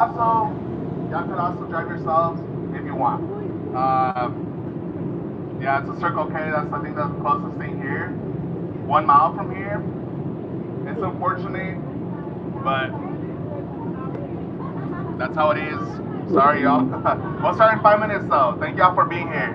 Also, y'all could also drive yourselves if you want. Yeah, it's a Circle K. That's I think the closest thing here. 1 mile from here. It's unfortunate, but that's how it is. Sorry, y'all. We'll start in 5 minutes, though. Thank y'all for being here.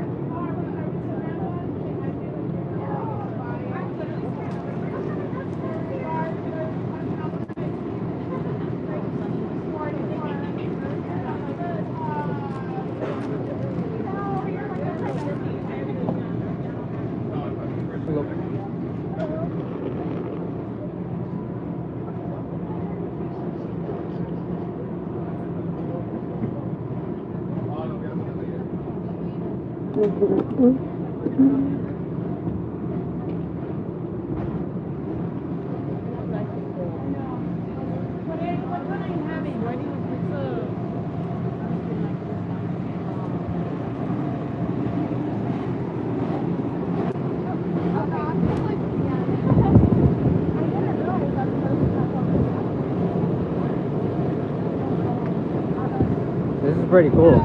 This is pretty cool.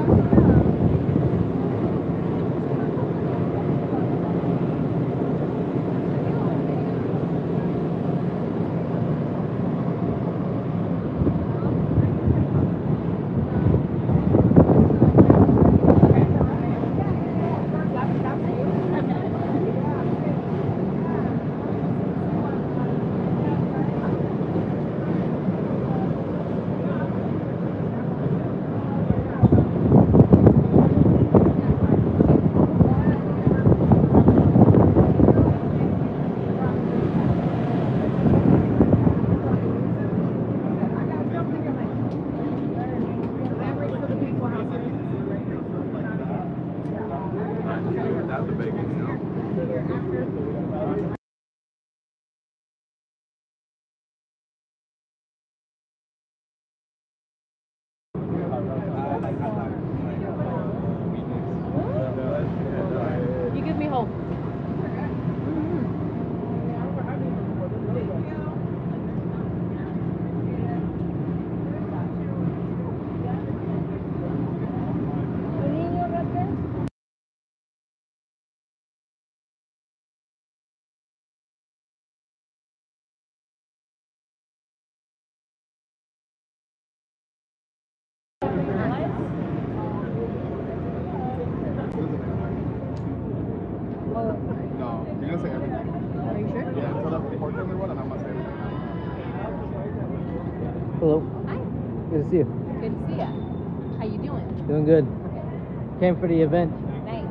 You give me hope. No, you're gonna say everything. Are you sure? Yeah, tell the particular one, and I must say everything. Hello. Hi. Good to see you. Good to see ya. How you doing? Doing good. Came for the event. Nice.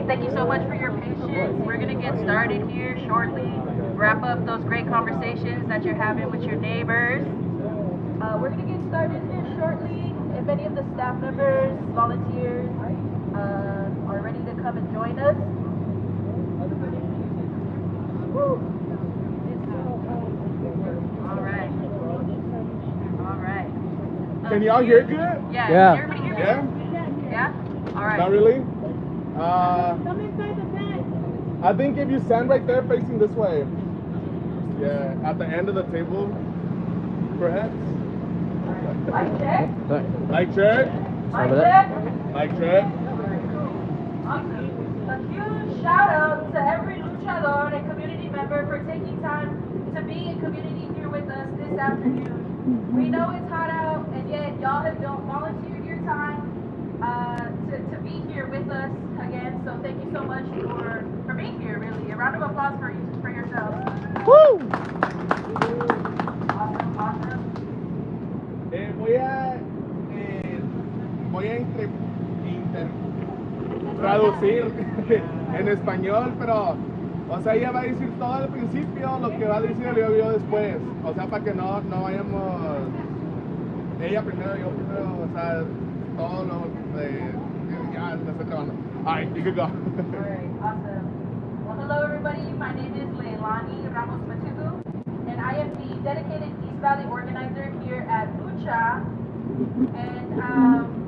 Thank you so much for your patience. We're going to get started here shortly. Wrap up those great conversations that you're having with your neighbors. We're going to get started here shortly. If any of the staff members, volunteers are ready to come and join us. Woo. All right. All right. Can y'all hear good? Yeah. Yeah. Can everybody hear me? Yeah? Yeah? All right. Not really? I think if you stand right there facing this way. Yeah, at the end of the table, perhaps. Mic check. Sorry. Mic check. Mic Over check. Mic check. Awesome. A huge shout out to every luchador and community member for taking time to be in community here with us this afternoon. We know it's hot out, and yet y'all have volunteered your time to be here with us again. So thank you so much for being here. Really, a round of applause for yourselves. Woo! Awesome, awesome. Voy a traducir en español, pero, o sea, ella va a decir todo al principio, lo que va a decir yo después, o sea, para que no vayamos, ella primero, yo primero, o sea, todo lo ya me estoy trabando. Alright, you can go. Alright, awesome. Well, hello everybody, my name is Leilani Ramos Matugu, and I am the dedicated East Valley organizer here at LUCHA. And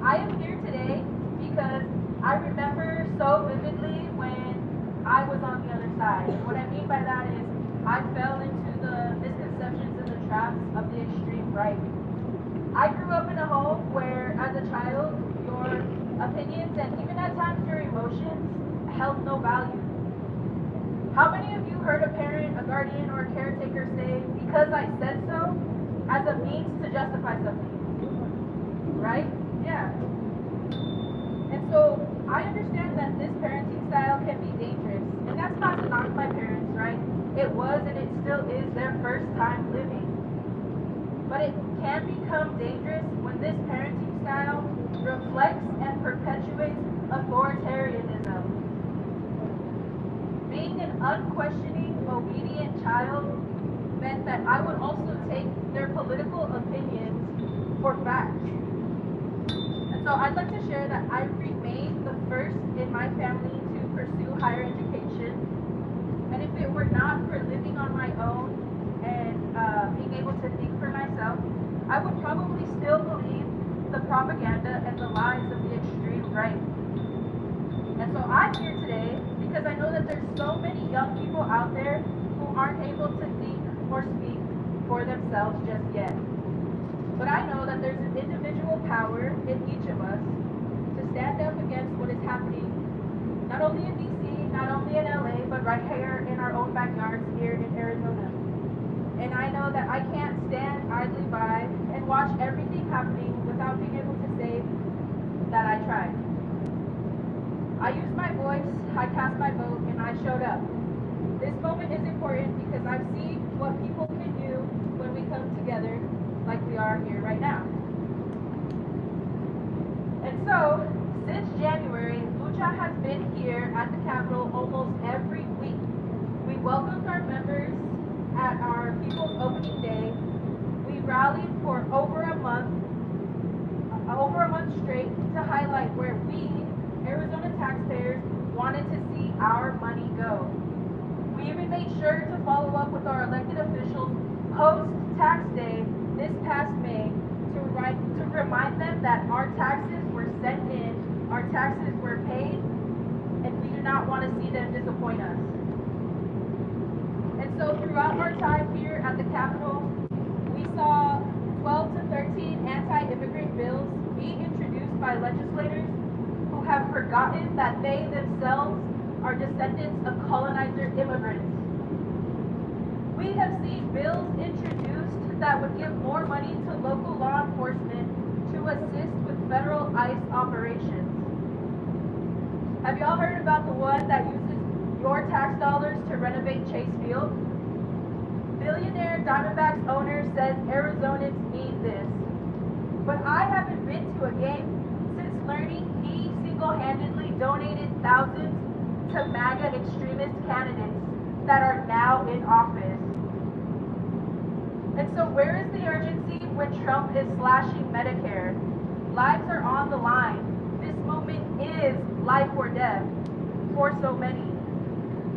I am here today because I remember so vividly when I was on the other side. And what I mean by that is I fell into the misconceptions and the traps of the extreme right. I grew up in a home where, as a child, your opinions and even at times your emotions held no value. How many of you heard a parent, a guardian, or a caretaker say, "Because I said so," as a means to justify something? Right? Yeah. And so I understand that this parenting style can be dangerous. And that's not to knock my parents, right? It was and it still is their first time living. But it can become dangerous when this parenting style reflects and perpetuates authoritarianism. Being an unquestioning, obedient child meant that I would also take their political opinions for facts. So I'd like to share that I remained the first in my family to pursue higher education. And if it were not for living on my own and being able to think for myself, I would probably still believe the propaganda and the lies of the extreme right. And so I'm here today because I know that there's so many young people out there who aren't able to think or speak for themselves just yet. But I know that there's an individual power in each of us to stand up against what is happening, not only in DC, not only in LA, but right here in our own backyards here in Arizona. And I know that I can't stand idly by and watch everything happening without being able to say that I tried. I used my voice, I cast my vote, and I showed up. This moment is important because I've seen what people can do when we come together like we are here right now. And so, since January, LUCHA has been here at the Capitol almost every week. We welcomed our members at our People's Opening Day. We rallied for over a month straight to highlight where we, Arizona taxpayers, wanted to see our money go. We even made sure to follow up with our elected officials post-tax day this past May to remind them that our taxes were sent in, our taxes were paid, and we do not want to see them disappoint us. And so throughout our time here at the Capitol, we saw 12 to 13 anti-immigrant bills be introduced by legislators who have forgotten that they themselves are descendants of colonizer immigrants. We have seen bills introduced that would give more money to local law enforcement to assist with federal ICE operations. Have y'all heard about the one that uses your tax dollars to renovate Chase Field? Billionaire Diamondbacks owner says Arizonans need this. But I haven't been to a game since learning he single-handedly donated thousands to MAGA extremist candidates that are now in office. And so where is the urgency when Trump is slashing Medicare? Lives are on the line. This moment is life or death for so many.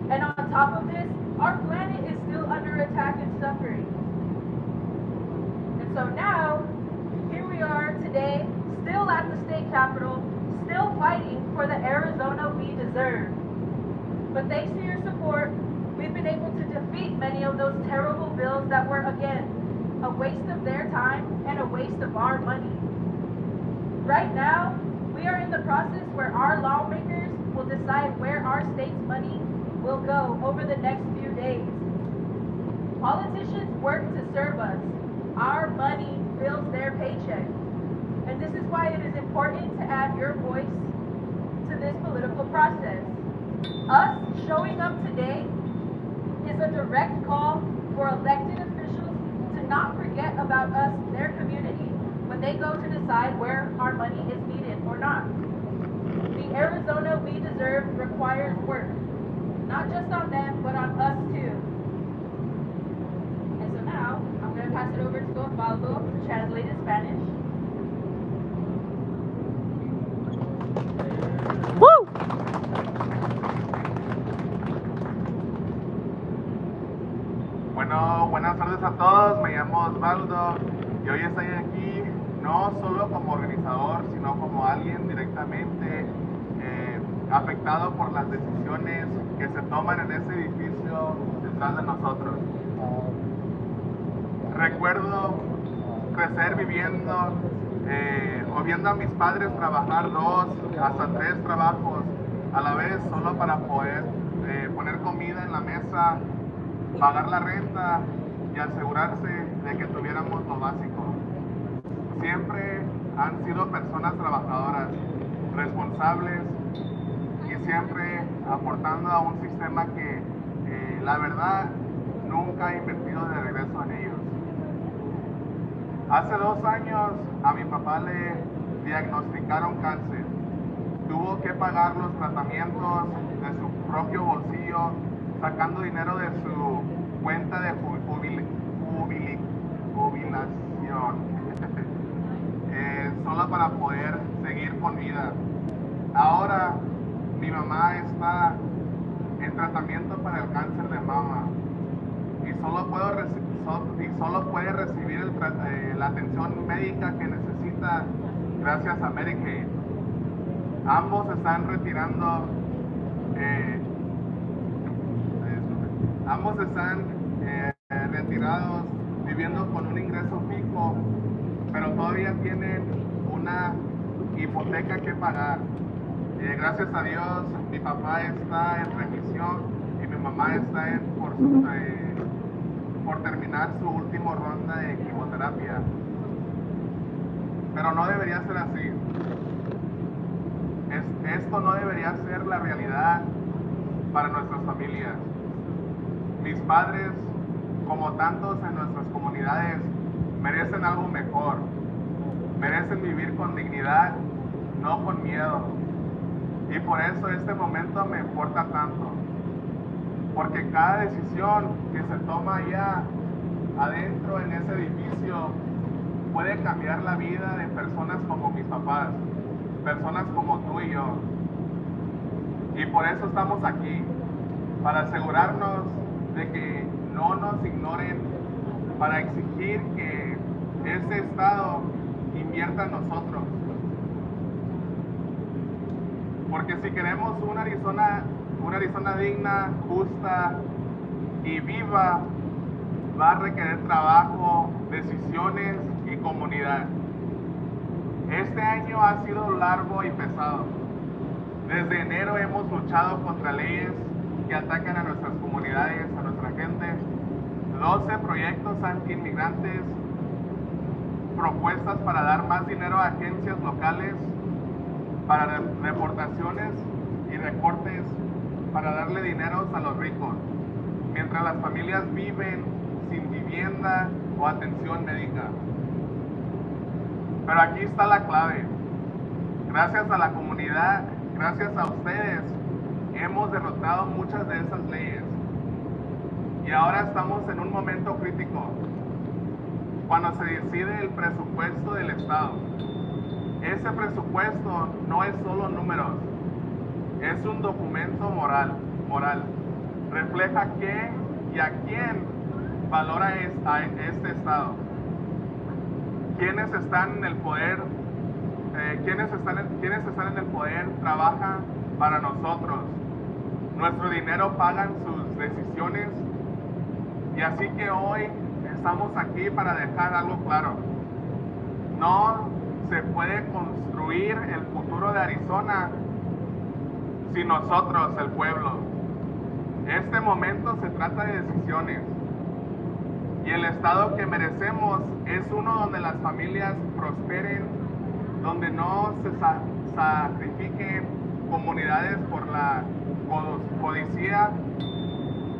And on top of this, our planet is still under attack and suffering. And so now, here we are today, still at the state capitol, still fighting for the Arizona we deserve. But thanks to your support, we've been able to defeat many of those terrible bills that were, again, a waste of their time and a waste of our money. Right now, we are in the process where our lawmakers will decide where our state's money will go over the next few days. Politicians work to serve us. Our money fills their paycheck. And this is why it is important to add your voice to this political process. Us showing up today is a direct call for elected officials to not forget about us, their community, when they go to decide where our money is needed or not. The Arizona we deserve requires work, not just on them, but on us too. And so now, I'm going to pass it over to Osvaldo to translate in Spanish. Woo! Bueno, buenas tardes a todos, me llamo Osvaldo y hoy estoy aquí no solo como organizador, sino como alguien directamente afectado por las decisiones que se toman en ese edificio detrás de nosotros. Recuerdo crecer viviendo o viendo a mis padres trabajar 2 hasta 3 trabajos a la vez solo para poder poner comida en la mesa, pagar la renta y asegurarse de que tuviéramos lo básico. Siempre han sido personas trabajadoras, responsables y siempre aportando a un sistema que la verdad nunca ha invertido de regreso en ellos. Hace 2 años a mi papá le diagnosticaron cáncer. Tuvo que pagar los tratamientos de su propio bolsillo, sacando dinero de su cuenta de jubilación, solo para poder seguir con vida. Ahora mi mamá está en tratamiento para el cáncer de mama y solo puede recibir la atención médica que necesita gracias a Medicaid. Ambos están retirados, viviendo con un ingreso fijo, pero todavía tienen una hipoteca que pagar. Gracias a Dios, mi papá está en remisión y mi mamá está por terminar su última ronda de quimioterapia. Pero no debería ser así. Esto no debería ser la realidad para nuestras familias. Mis padres, como tantos en nuestras comunidades, merecen algo mejor. Merecen vivir con dignidad, no con miedo. Y por eso este momento me importa tanto. Porque cada decisión que se toma allá adentro en ese edificio puede cambiar la vida de personas como mis papás, personas como tú y yo. Y por eso estamos aquí, para asegurarnos de que no nos ignoren, para exigir que ese estado invierta en nosotros. Porque si queremos una Arizona digna, justa y viva, va a requerir trabajo, decisiones y comunidad. Este año ha sido largo y pesado. Desde enero hemos luchado contra leyes que atacan a nuestras comunidades, a nuestra gente, 12 proyectos anti-inmigrantes, propuestas para dar más dinero a agencias locales, para deportaciones y recortes, para darle dinero a los ricos, mientras las familias viven sin vivienda o atención médica. Pero aquí está la clave. Gracias a la comunidad, gracias a ustedes, hemos derrotado muchas de esas leyes. Y ahora estamos en un momento crítico, cuando se decide el presupuesto del Estado. Ese presupuesto no es solo números, es un documento moral. Refleja qué y a quién valora a este Estado. Quienes están en el poder, quienes están en el poder trabajan para nosotros. Nuestro dinero pagan sus decisiones. Y así que hoy estamos aquí para dejar algo claro. No se puede construir el futuro de Arizona sin nosotros, el pueblo. Este momento se trata de decisiones. Y el estado que merecemos es uno donde las familias prosperen, donde no se sacrifiquen comunidades por la codicia.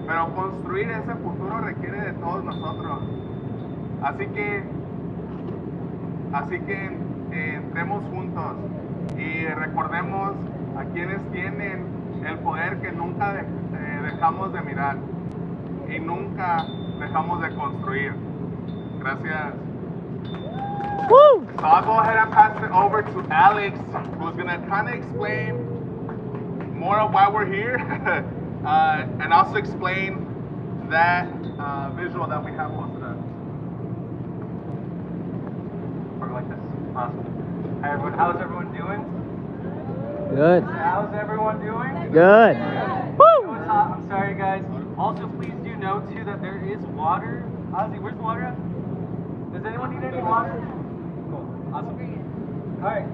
Pero construir ese futuro requiere de todos nosotros. Así que entremos juntos y recordemos a quienes tienen el poder que nunca dejamos de mirar y nunca dejamos de construir. Gracias. Woo! So I'll go ahead and pass it over to Alex, who's going to kind of explain more of why we're here. And also explain that visual that we have posted up. Or like this. Awesome. Hi everyone, how's everyone doing? Good. How's everyone doing? Good. Woo! It's hot. I'm sorry guys. Also please do note too that there is water. Ozzy, where's the water at? Does anyone need any water? Cool. Awesome. Alright.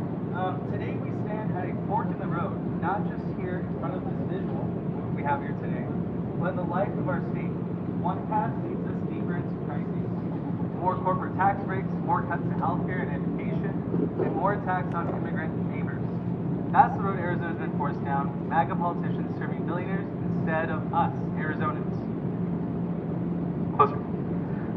Today we stand at a fork in the road, not just here in front of this visual we have here today, but in the life of our state. One path leads us deeper into crises. More corporate tax breaks, more cuts to healthcare and education, and more attacks on immigrant neighbors. That's the road Arizona's been forced down, MAGA politicians serving billionaires instead of us, Arizonans. Closer.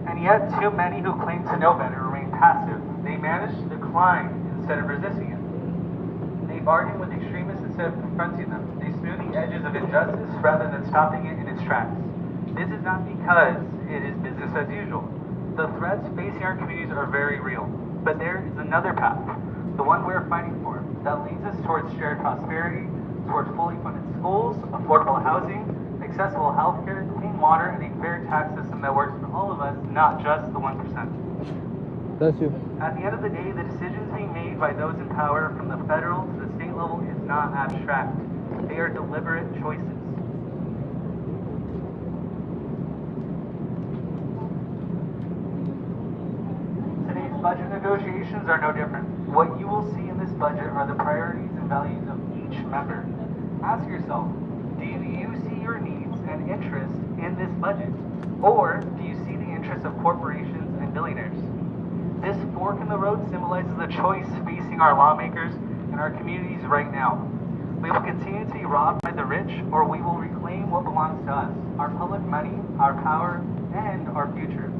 And yet, too many who claim to know better remain passive. They manage to decline instead of resisting it. They bargain with extremists instead of confronting them. They smooth the edges of injustice rather than stopping it in its tracks. This is not because it is business as usual. The threats facing our communities are very real. But there is another path, the one we are fighting for, that leads us towards shared prosperity, towards fully funded schools, affordable housing, accessible healthcare, clean water, and a fair tax system that works for all of us, not just the 1%. Bless you. At the end of the day, the decisions being made by those in power from the federal to the state level is not abstract. They are deliberate choices. Today's budget negotiations are no different. What you will see in this budget are the priorities and values of each member. Ask yourself, do you see your needs and interests in this budget? Or do you see the interests of corporations and billionaires? This fork in the road symbolizes the choice facing our lawmakers and our communities right now. We will continue to be robbed by the rich, or we will reclaim what belongs to us, our public money, our power, and our future.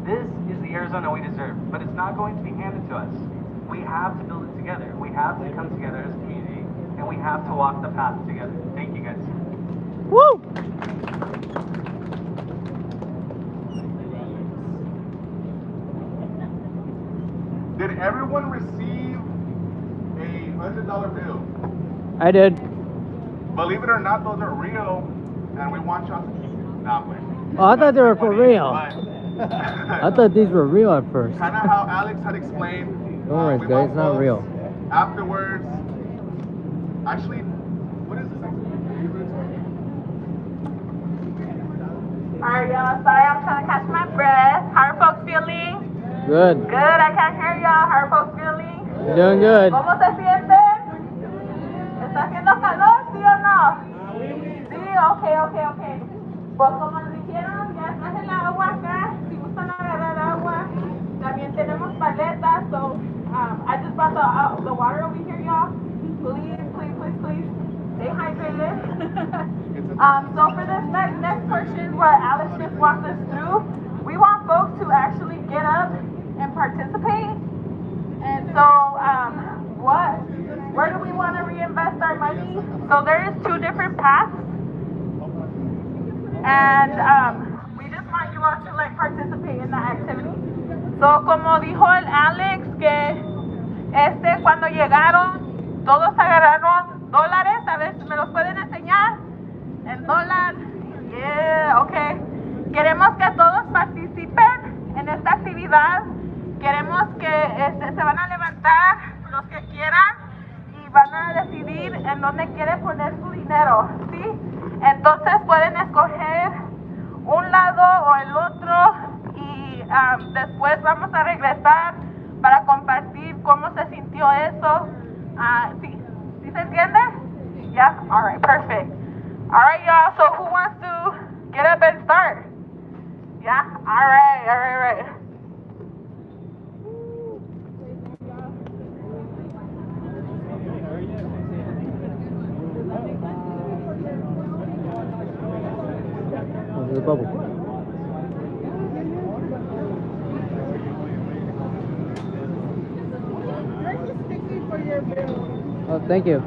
This is the Arizona we deserve, but it's not going to be handed to us. We have to build it together. We have to come together as a community, and we have to walk the path together. Thank you guys. Woo! Did everyone receive a $100 bill? I did. Believe it or not, those are real, and we want y'all to keep it that way. Oh, I thought they were for real. But I thought these were real at first. kind of how Alex had explained. Don't worry, we guys, want it's not folks real. Afterwards, actually, what is this? Alright, y'all. Sorry, I'm trying to catch my breath. How are folks feeling? Good. Good. I can't hear y'all. How are folks feeling? You're doing good. ¿Cómo se sienten? ¿Está haciendo calor, sí o no? Sí, ok. Pues como nos dijeron, ya traje el agua acá. Si gustan agarrar agua. También tenemos paletas. So, I just brought the water over here, y'all. Please. Stay hydrated. So for this next portion, what Alex just walked us through, we want folks to actually get up and participate. And so where do we want to reinvest our money? So there is two different paths, and we just want you all to like participate in that activity. So como dijo el Alex que cuando llegaron todos agarraron dólares, a ver, ¿me los pueden enseñar? En dólar, yeah, okay. Queremos que todos participen en esta actividad. Queremos que se van a levantar los que quieran y van a decidir en dónde quieren poner su dinero, ¿sí? Entonces pueden escoger un lado o el otro y después vamos a regresar para compartir cómo se sintió eso. ¿Sí? ¿Sí se entiende? Yeah? All right, perfect. All right, y'all, so who wants to get up and start? Yeah? All right. Oh, there's a bubble. Oh, thank you.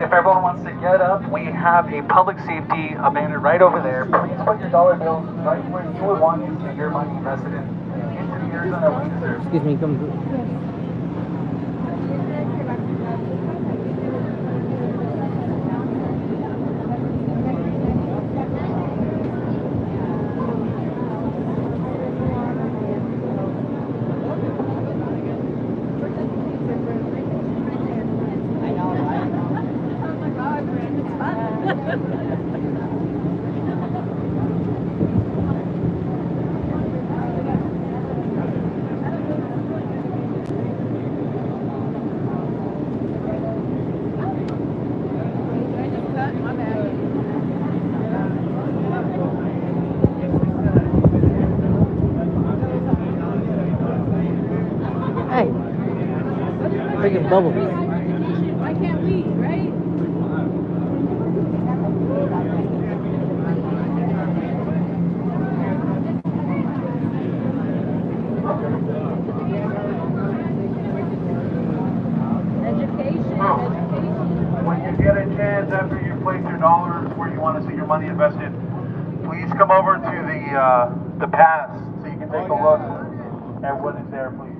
If everyone wants to get up, we have a public safety banner right over there. Please put your dollar bills right where you would want to see your money invested into the areas that we deserve. Excuse me, come through. Hey, freaking bubbles. I can't leave, right? When you get a chance after you place your dollars where you want to see your money invested, please come over to the pass so you can take a look at what is there, please.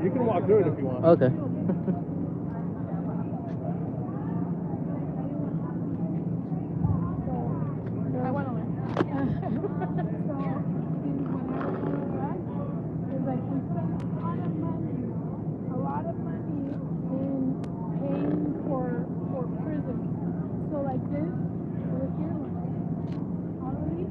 You can walk through it if you want. Okay. I want to learn. A lot of money in paying for prison. So like this, over here, already.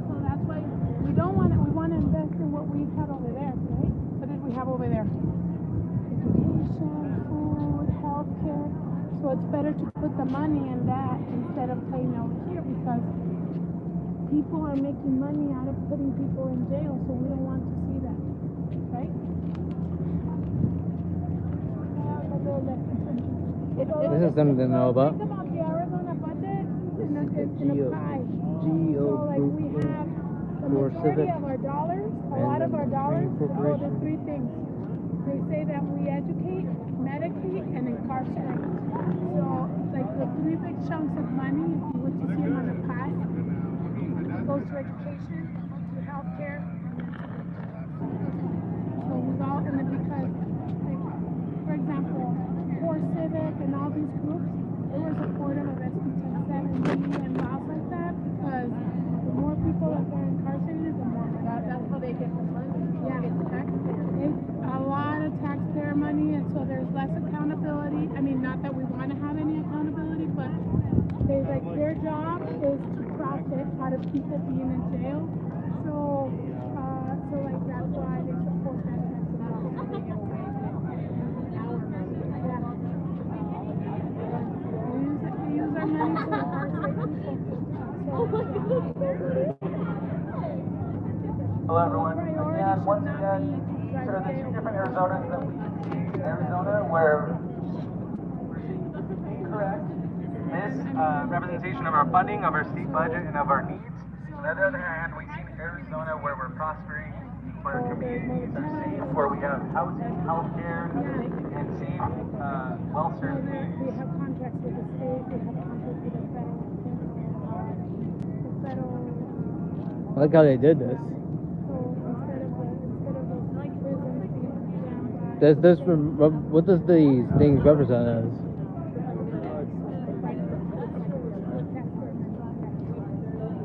So that's why we don't want it. We want to invest in what we have over there, right? What did we have over there? Education, food, healthcare. So it's better to put the money in that instead of playing over here because people are making money out of putting people in jail, so we don't want to see that, right? This is something to know about. Think about the Arizona budget in a pie. GEO So like we group have the for majority civic of our dollars, a and lot of then our dollars training go to corporation. 3 things. They say that we educate, medicate, and incarcerate. So like the 3 big chunks of money, if you were to see them on a pie, goes to education, to healthcare. So we've all, and then because, like, for example, Core Civic and all these groups, they were supportive of SB 1070 and laws like that, because the more people that are incarcerated, the more money. That's how they get the money. Yeah, it's taxpayer. It's a lot of taxpayer money, and so there's less accountability. I mean, not that we want to have any accountability, but they like their job is to profit out of people being in jail. So like that's why they support that type of law. We use our money to incarcerate people. Hello everyone. Again, once again, these are the 2 different Arizonas that we see. Arizona, where correct. This representation of our funding, of our state budget, and of our needs. On the other hand, we see Arizona where we're prospering, where our communities are safe, where we have housing, healthcare, and safe, well-served communities. We have contracts with the state, we have contracts with the federal. I like how they did this. So instead of those like prisons being jammed by Does this what does these things represent as?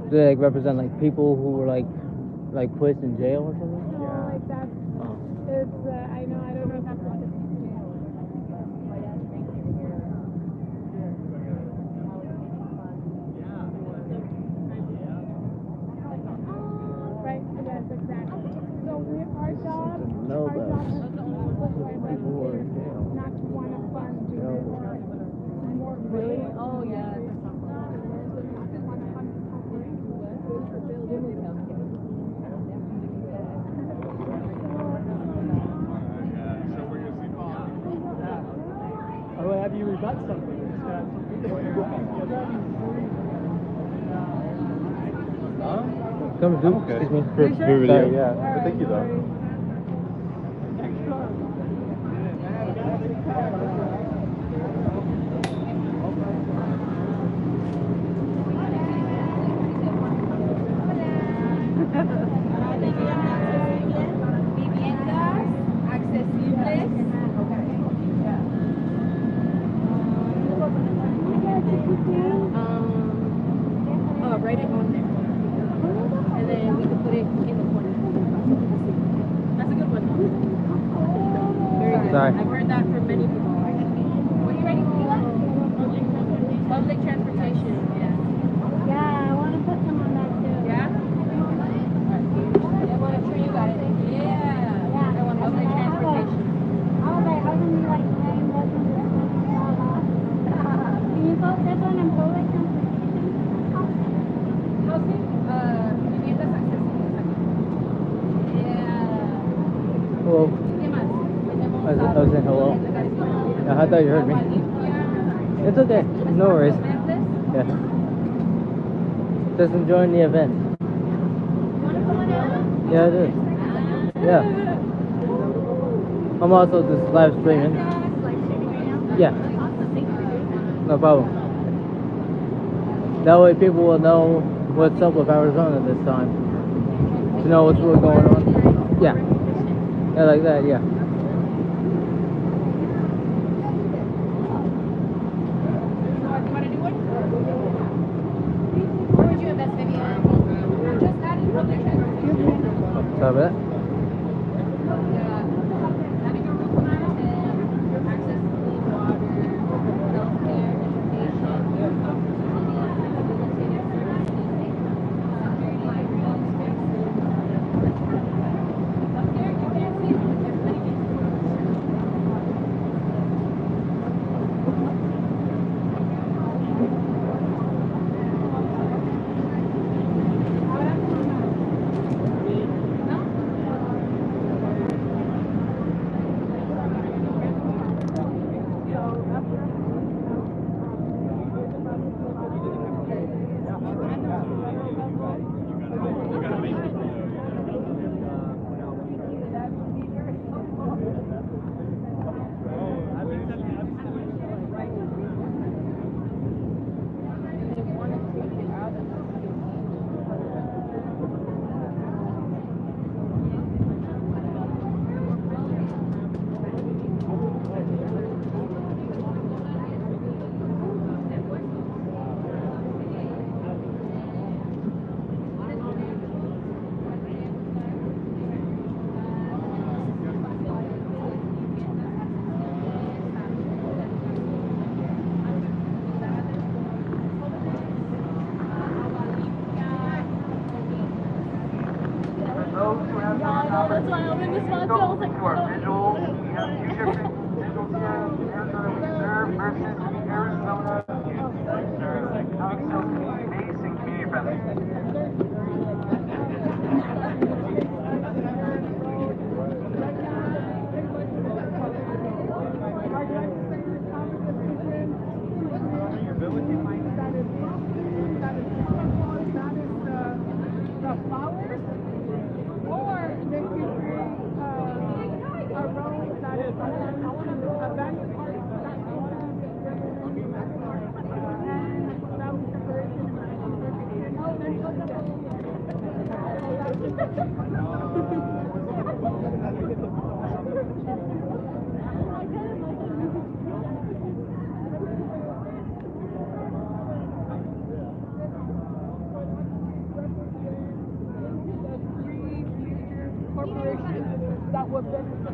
Do they like represent like people who were like placed in jail or something? So like that's it's I don't know if that's what it is. Right, yes, exactly. So our job know our that job has to be people who are in jail. not to want to fund more really? Oh yeah. Oh, have you rebut something? Come do. Okay. Excuse me. For video. Sorry. Yeah. But thank you though. Viviendas accesibles. Write it on there. And then we can put it in the corner. That's a good one. Very good. Sorry. I've heard that from many people. What are you writing? Public transportation. Yeah. Yeah, I want to put some on that too. Yeah? I want to show you guys. Yeah. I want public transportation. I was gonna be like, name wasn't Can you put this one in public transportation? Housing, viviendas accesibles. Yeah. Hello. ¿Qué más? I was saying hello. I thought you heard me. It's okay. No worries. Yeah. Just enjoying the event. Yeah, it is. Yeah. I'm also just live streaming. Yeah. No problem. That way people will know what's up with Arizona this time. To know what's really going on. Yeah. Yeah, like that, yeah. Want to do one? Where would you invest, Vivian? Just adding public transportation. Sorry about that. Having a roof on our head, access to clean water, healthcare, education, facilitated services, security, green spaces. Up there, you can't see it, but everybody needs to work. Yeah, I know, that's why I'm in this spot too. I was like, To our visual, we have two different visuals here. Arizona Reserve versus Arizona Reserve. How so basic community friendly. The flowers, or they can create a road that is going to abandoned parts that and that was separation corporations that would benefit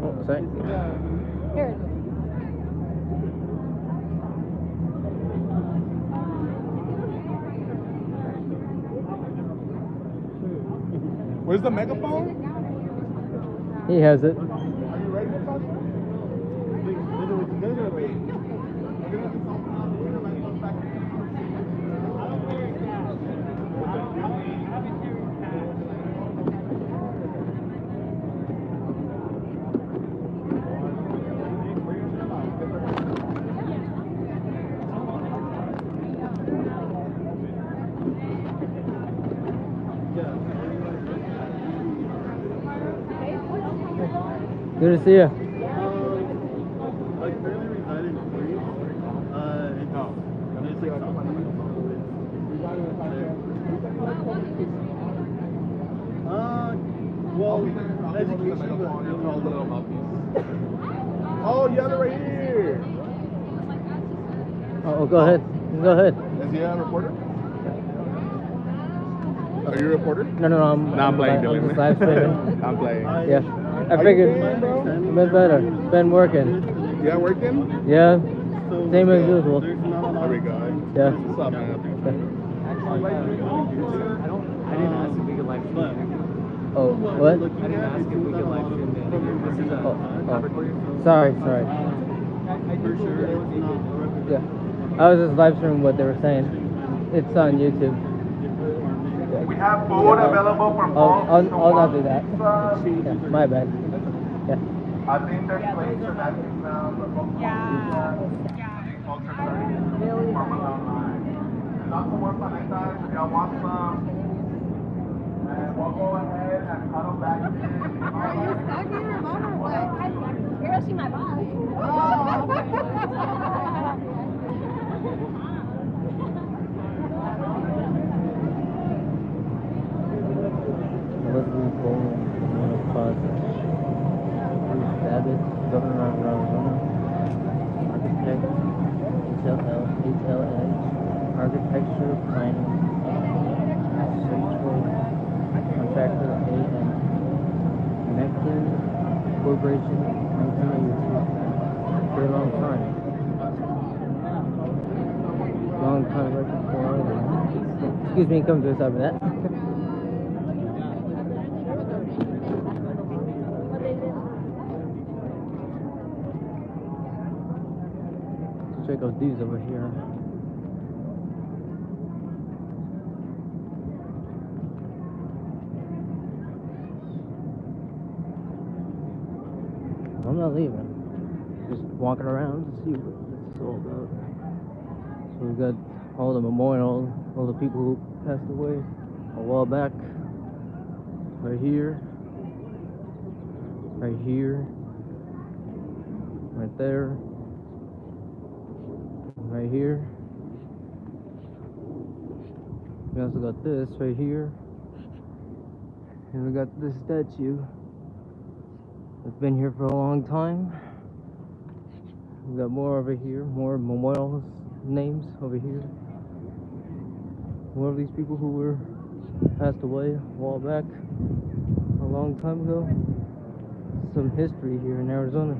Oh, sorry. Here. Where's the megaphone? He has it. Are you ready to talk? Good to see you. Like currently reside in Queens. It's like well, education, Oh, yeah, they're right here. Oh, go ahead. Go ahead. Is he a reporter? Are you a reporter? No, I'm playing, I'm Dylan. just live streaming. I'm playing. Yeah. I How figured you been, bro? I've been better. Been working. Yeah, working? Yeah. so Same as usual. there's not a lot There we of go. Yeah. What's up, man? I didn't ask if we could live stream. Oh, what? I didn't ask if we could live stream the interview. This is a not recording. Sorry. for sure. It's not Yeah. I was just live streaming what they were saying. It's on YouTube. We have food available from all. I'll not do that. Yeah, my bad. Yeah. I think there's places that can Yeah. folks are starting to form online. Lots of work on that side. If y'all want some, and we'll go ahead and huddle back in. Are you stuck here alone or what? You're gonna see my boss. Elizabeth Bowman, one of Causes. Bruce Babbitt, Governor of Arizona. Architect, HLA, Architecture, Planning, Central, Contractor, A.M. Meccan Corporation, 1982. For a long time. Long time record for excuse me, come to the side of that. Check out these over here. I'm not leaving. Just walking around to see what it's all about. So we've got all the memorials, all the people who passed away a while back. Right here. Right here. Right there. Right here. We also got this right here. And we got this statue that's been here for a long time. We got more over here, more memorials, names over here. More of these people who were passed away a while back, a long time ago. Some history here in Arizona.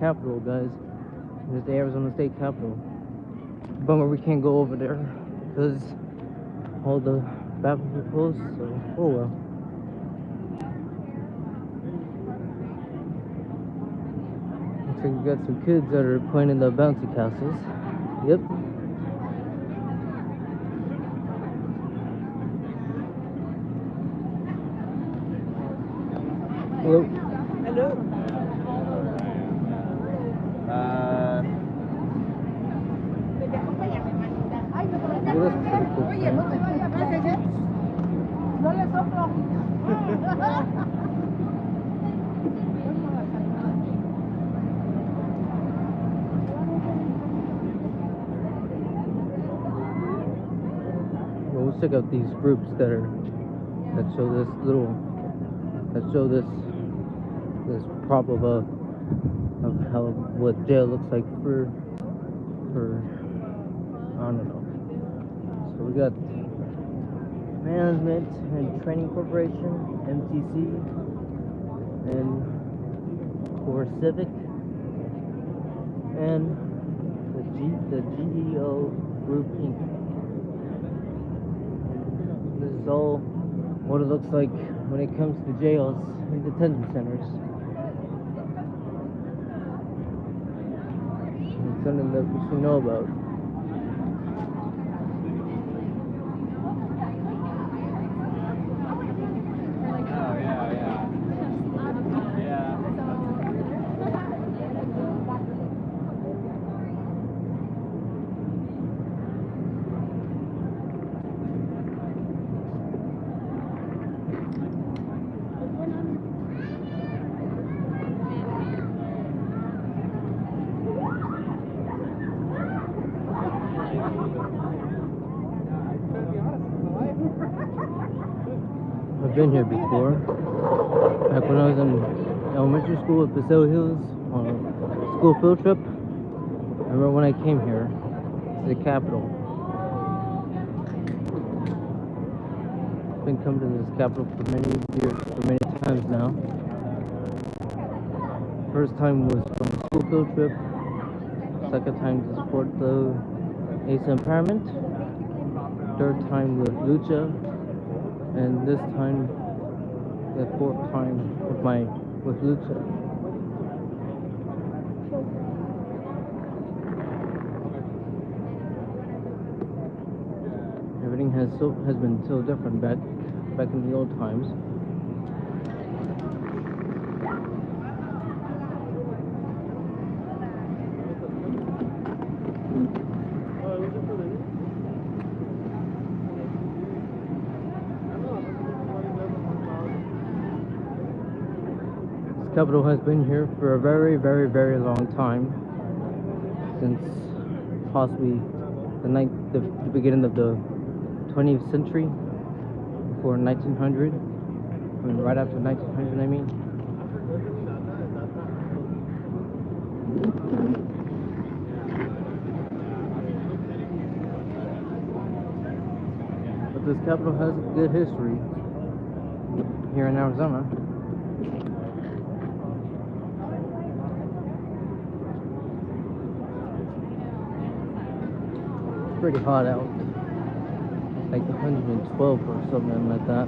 Capitol, guys. There's the Arizona State Capitol. Bummer we can't go over there because all the bathrooms are closed, so oh well. Looks like we got some kids that are playing in the bouncy castles. Yep. Hello. Hello. Well, that's pretty cool. Oye, no te vayas, no le soplo. Well, let's check out these groups that show this prop of how what jail looks like for I don't know. So we got Management and Training Corporation, MTC, and Core Civic, and the GEO Group Inc. This is all what it looks like when it comes to jails and detention centers. It's something that we should know about. I've been here before. Back when I was in elementary school at Paseo Hills on a school field trip. I remember when I came here to the Capitol. I've been coming to this Capitol for many years, for many times now. First time was from a school field trip. Second time to support the ASA Empowerment. Third time with LUCHA. And this time, the fourth time with LUCHA. Everything has been so different back in the old times. Capitol has been here for a very, very, very long time, since possibly the beginning of the 20th century, before 1900. I mean, right after 1900, I mean. But this Capitol has a good history here in Arizona. Pretty hot out, like 112 or something like that.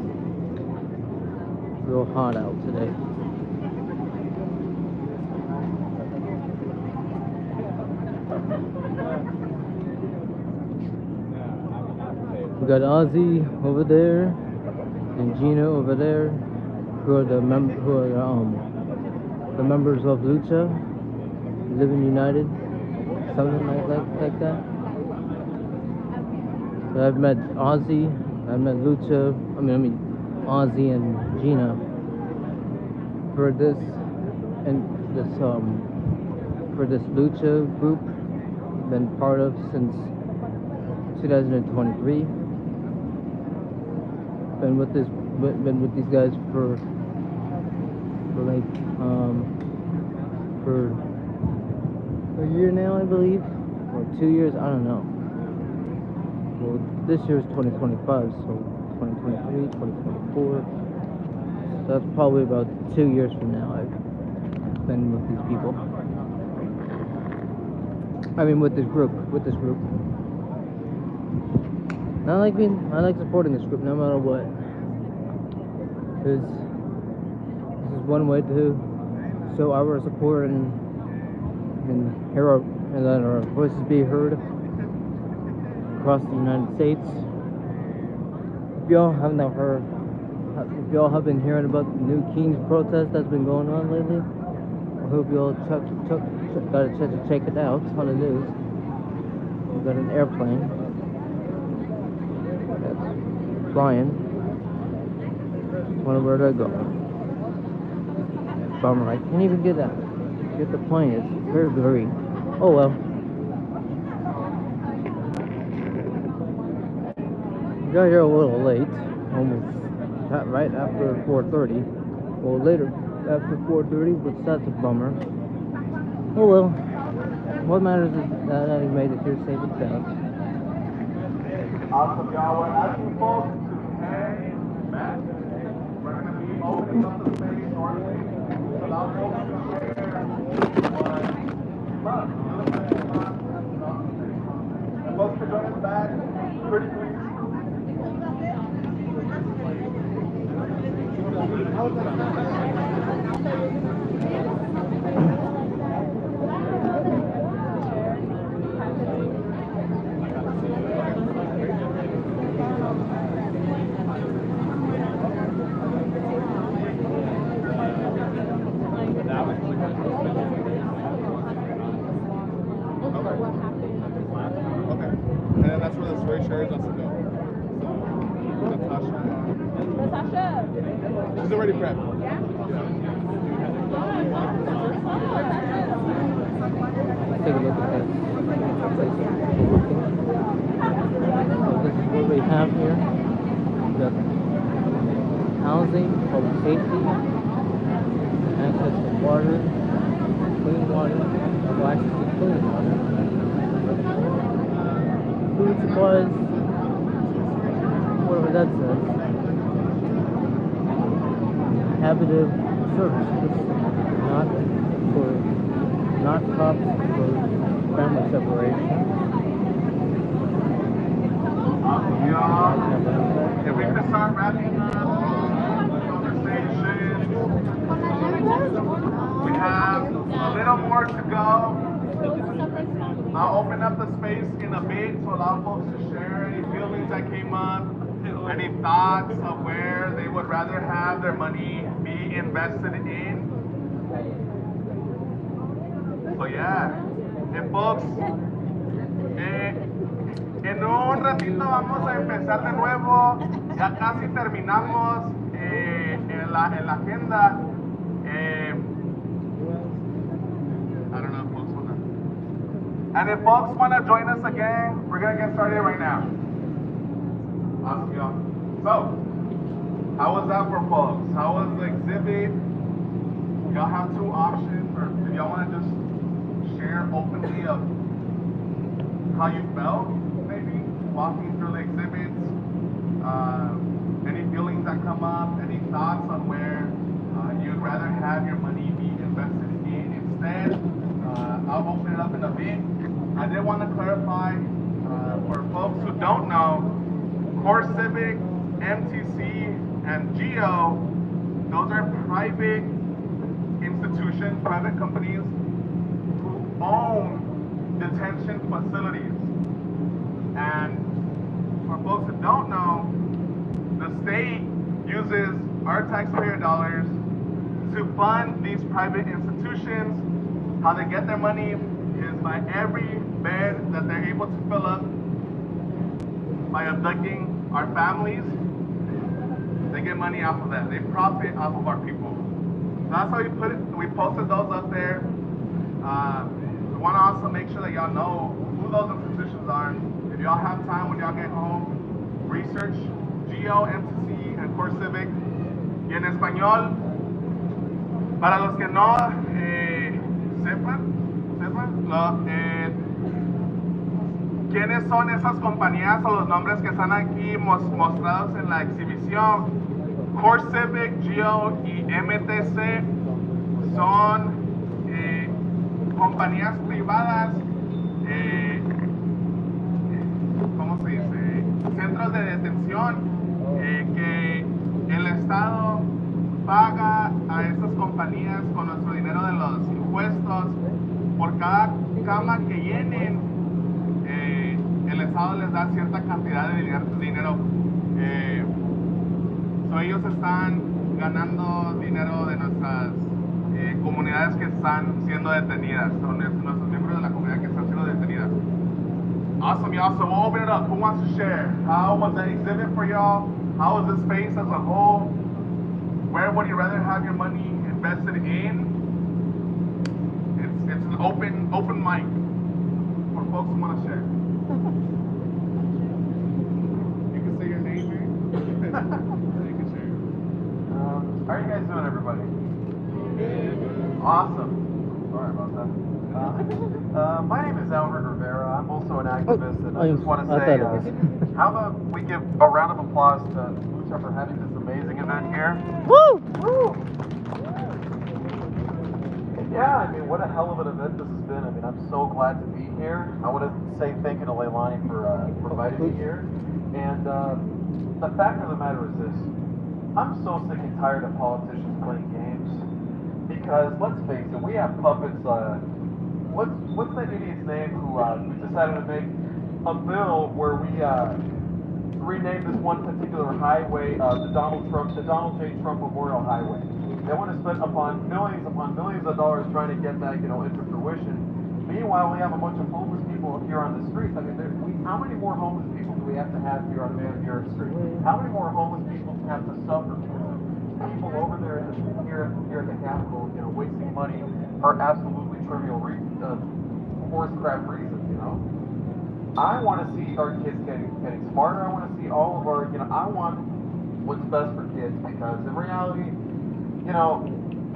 Real hot out today. We got Ozzy over there and Gina over there, who are the members of LUCHA, Living United, something like that. I've met Ozzy, I've met LUCHA, I mean Ozzy and Gina for this LUCHA group. Been part of since 2023. Been with these guys for a year now, I believe, or 2 years, I don't know. Well, this year is 2025, so 2023, 2024. So that's probably about 2 years from now I've been with these people. I mean, with this group. I like supporting this group no matter what. Because this is one way to show our support and hear and let our voices be heard across the United States. If y'all have been hearing about the New Kings protest that's been going on lately, I hope you all got a chance to check it out on the news. We've got an airplane that's flying. Wonder where they're going. Bummer, I can't even get the plane. It's very blurry. Oh well. Got here a little late, almost right after 4:30. Well, later after 4:30, but that's a bummer. Oh well. What matters is that I made it here safe and sound. Awesome, y'all. We're asking folks to hang back. We're going to be opening up the space shortly. Allow folks to share what and folks to join us back pretty please. Okay. And then that's where the story shares us to go. So, Natasha. She's already prepped. Yeah. Take a look at this. This is what we have here. We've got housing, public safety, access to water, clean water, access to clean water, food supplies, whatever that says, habitative services, not cops for family separation. Y'all, if we could start wrapping up the conversation, we have a little more to go. I'll open up the space in a bit to allow folks to share any feelings that came up, any thoughts of where they would rather have their money be invested in. So yeah, and folks, en un ratito vamos a empezar de nuevo, ya casi terminamos en la agenda. I don't know if folks wanna. And if folks wanna join us again, we're gonna get started right now. Awesome, y'all. So, how was that for folks? How was the exhibit? Y'all have two options, or if y'all wanna just share openly of how you felt, maybe walking through the exhibits, any feelings that come up, any thoughts on where you'd rather have your money be invested in instead. I'll open it up in a bit. I did want to clarify for folks who don't know, Core Civic, MTC, and GEO, those are private institutions, private companies who own detention facilities. And for folks who don't know, the state uses our taxpayer dollars to fund these private institutions. How they get their money is by every bed that they're able to fill up by abducting our families. They get money off of that. They profit off of our people. So that's how we posted those up there. We want to also make sure that y'all know who those institutions are. If y'all have time when y'all get home, research GEO, MTC, and Core Civic. Y en español, para los que no sepan, ¿quiénes son esas compañías o los nombres que están aquí mostrados en la exhibición? Core Civic, GEO y MTC son compañías privadas eh, ¿cómo se dice? Centros de detención que el Estado paga a estas compañías con nuestro dinero de los impuestos. Por cada cama que llenen, el Estado les da cierta cantidad de dinero. Ellos están ganando dinero de nuestras comunidades que están siendo detenidas. Son nuestros miembros de la comunidad que están siendo detenidas. Awesome, y'all. So we'll open it up. Who wants to share? How was that exhibit for y'all? How was this space as a whole? Where would you rather have your money invested in? It's an open mic for folks who want to share. You can say your name here. You can share. How are you guys doing, everybody? Awesome. Sorry about that. My name is Albert Rivera. I'm also an activist, and I just want to say, how about we give a round of applause to LUCHA for having this amazing event here? Woo! Woo! Yeah, I mean, what a hell of an event this has been. I mean, I'm so glad to be here. I want to say thank you to Leilani for inviting me here. And the fact of the matter is this. I'm so sick and tired of politicians playing games. Because, let's face it, we have puppets. What's that idiot's name who decided to make a bill where we rename this one particular highway the Donald J. Trump Memorial Highway. They want to spend upon millions of dollars trying to get that, into fruition. Meanwhile, we have a bunch of homeless people here on the streets. I mean, how many more homeless people do we have to have here on the street? How many more homeless people have to suffer? People over there here at the Capitol, wasting money for absolutely trivial horse crap reasons, I want to see our kids getting smarter. I want to see all of our, I want what's best for kids, because in reality,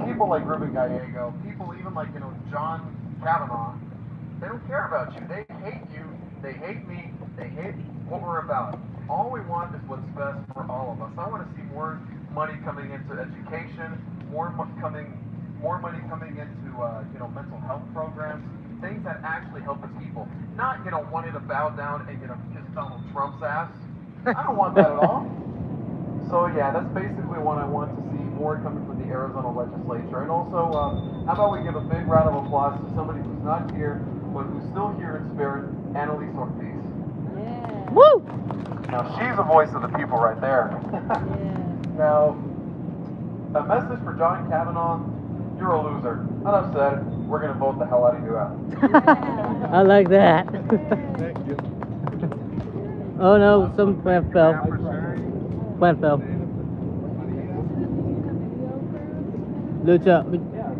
people like Ruben Gallego, people even like, John Kavanaugh, they don't care about you. They hate you. They hate me. They hate what we're about. All we want is what's best for all of us. I want to see more money coming into education, more money coming into mental health programs, things that actually help the people. Not wanting to bow down and kiss Donald Trump's ass. I don't want that at all. So yeah, that's basically what I want to see more coming from the Arizona legislature. And also, how about we give a big round of applause to somebody who's not here, but who's still here in spirit, Annalise Ortiz. Yeah. Woo! Now, she's the voice of the people right there. Now, a message for John Kavanaugh, you're a loser. Enough said, we're going to vote the hell out of you out. I like that. Thank you. Oh no, some plant fell. Plant fell. Lucha,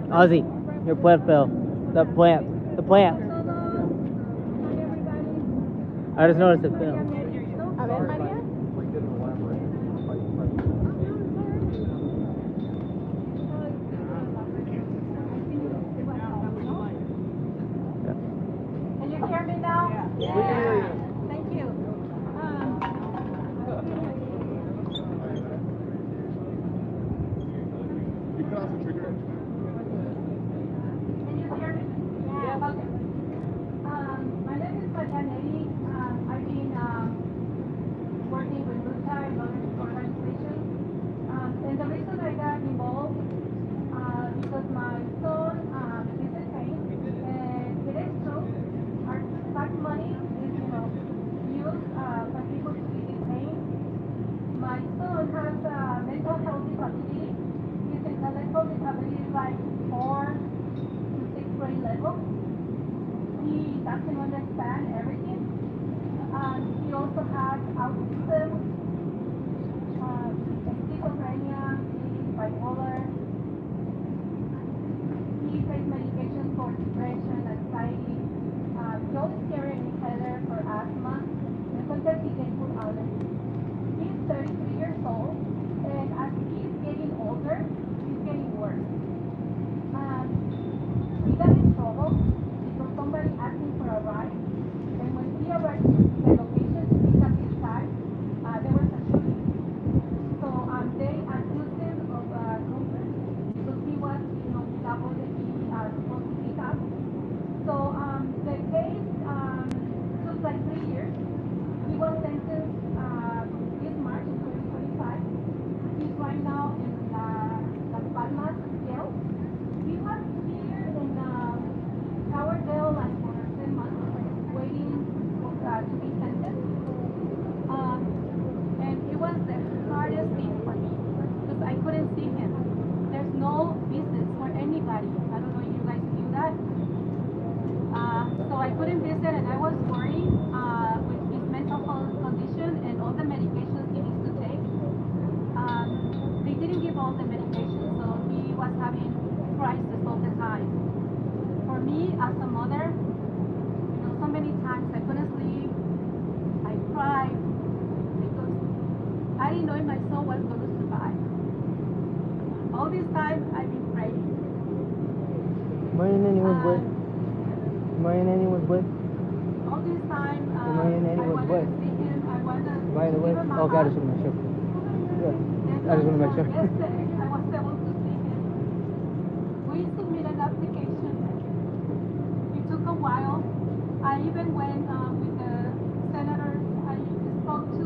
Ozzy, your plant fell. The plant. I just noticed it fell. A ver, María. Can you hear me now? Yeah. Thank you. You can also trigger it. Can you hear me? Yeah. Okay. My name is Maria Neri. I've been working with LUCHA and other organizations. And the reason I got involved because my son is detained, and it is true. Our tax money is, used by people to be detained. My son has a mental health disability. His intellectual disability is like 4 to 6th grade level. He doesn't understand everything. He also has autism, schizophrenia, he's bipolar. He takes medication for depression, anxiety. He always carry an inhaler for asthma, and sometimes he gets food allergies. He's 33 years old, and as he's getting older, he's getting worse. He got in trouble because somebody asked him for a ride, and when he arrived to the location to pick up his child, they couldn't visit, and I was worried with his mental health condition and all the medications he needs to take. They didn't give all the medications, so he was having crisis all the time. For me, as a mother, so many times I couldn't sleep. I cried because I didn't know if my son was going to survive. All this time I've been praying. Mayan anyone's with? Mayan anyone's with? All this time I anyone's wanted with? to see him. I wanted to By the way, give him my oh God, I heart. just want to make sure. Yeah, And I just want to make sure. yesterday I was able to see him. We submitted an application. It took a while. I even went with the senator. I spoke to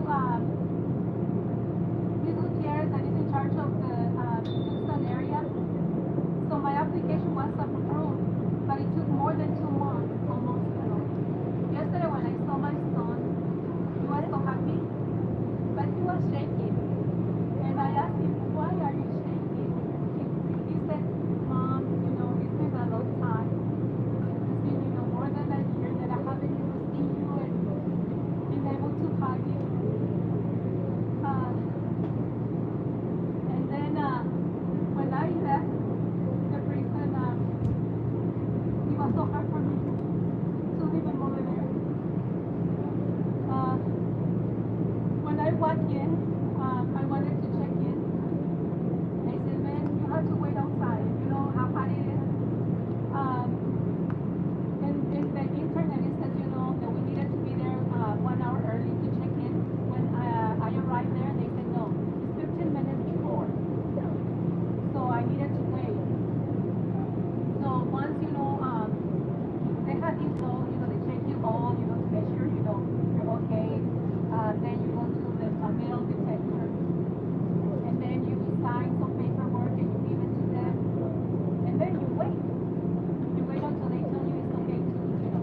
Ms. Gutierrez that is in charge of the Tucson area. So my application was approved, but it took more than 2 months, almost. Yesterday when I saw my son, he was so happy, but he was shaking. And I asked him, why are you shaking? He said, Mom, it's been a long time. It's been, more than a year that I haven't even seen you and been able to hug you. And then when I left the prison, it was so hard for me to leave him over there. When I walked in, I wanted to check in. They said, man, you have to wait outside. You know how hot it is. In the internet, it says, that we needed to be there 1 hour early to check in. When I arrived there, they said, no, it's 15 minutes before. So I needed to wait. So once, they had you go, they check you all, to make sure, you're okay. Then you go to the metal detector. And then you sign some paperwork and you give it to them. And then you wait. You wait until they tell you it's okay to,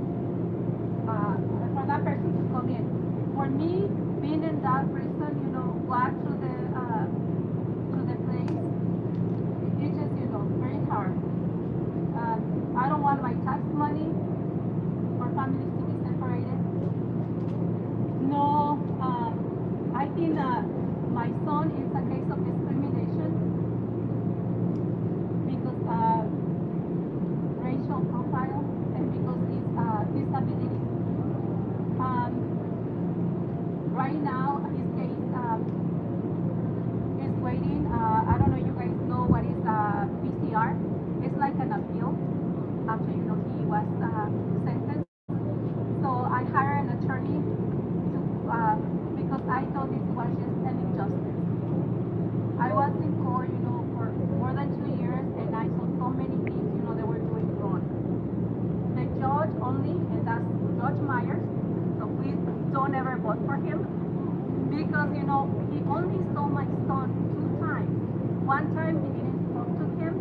for that person to come in. For me, being in that prison, walk through the place, it's just, very hard. I don't want my tax money for families to be separated. No, I think my son is a case of discrimination because racial profile and because his disability. Right now, his case is waiting. I don't know if you guys know what is PCR. It's like an appeal after he was sentenced. So I hired an attorney to because I thought this was just an injustice. I was in court, for more than 2 years, and I saw so many things, they were doing wrong. The judge only, and that's Judge Myers, so please don't ever vote for him, because, he only saw my son 2 times. One time he didn't talk to him.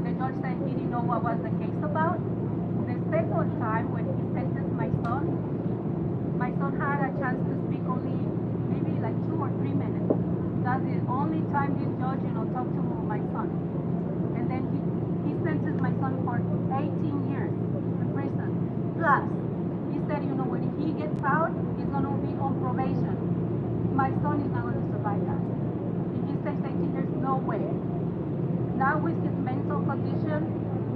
The judge said he didn't know what was the case about. The second time, when he sentenced my son had a chance to speak only maybe like 2 or 3 minutes. That's the only time this judge, talked to my son. And then he sentenced my son for 18 years in prison. Plus, he said, when he gets out, he's going to be on probation. My son is not going to survive that. If he stays 18 years, no way. Now with his mental condition,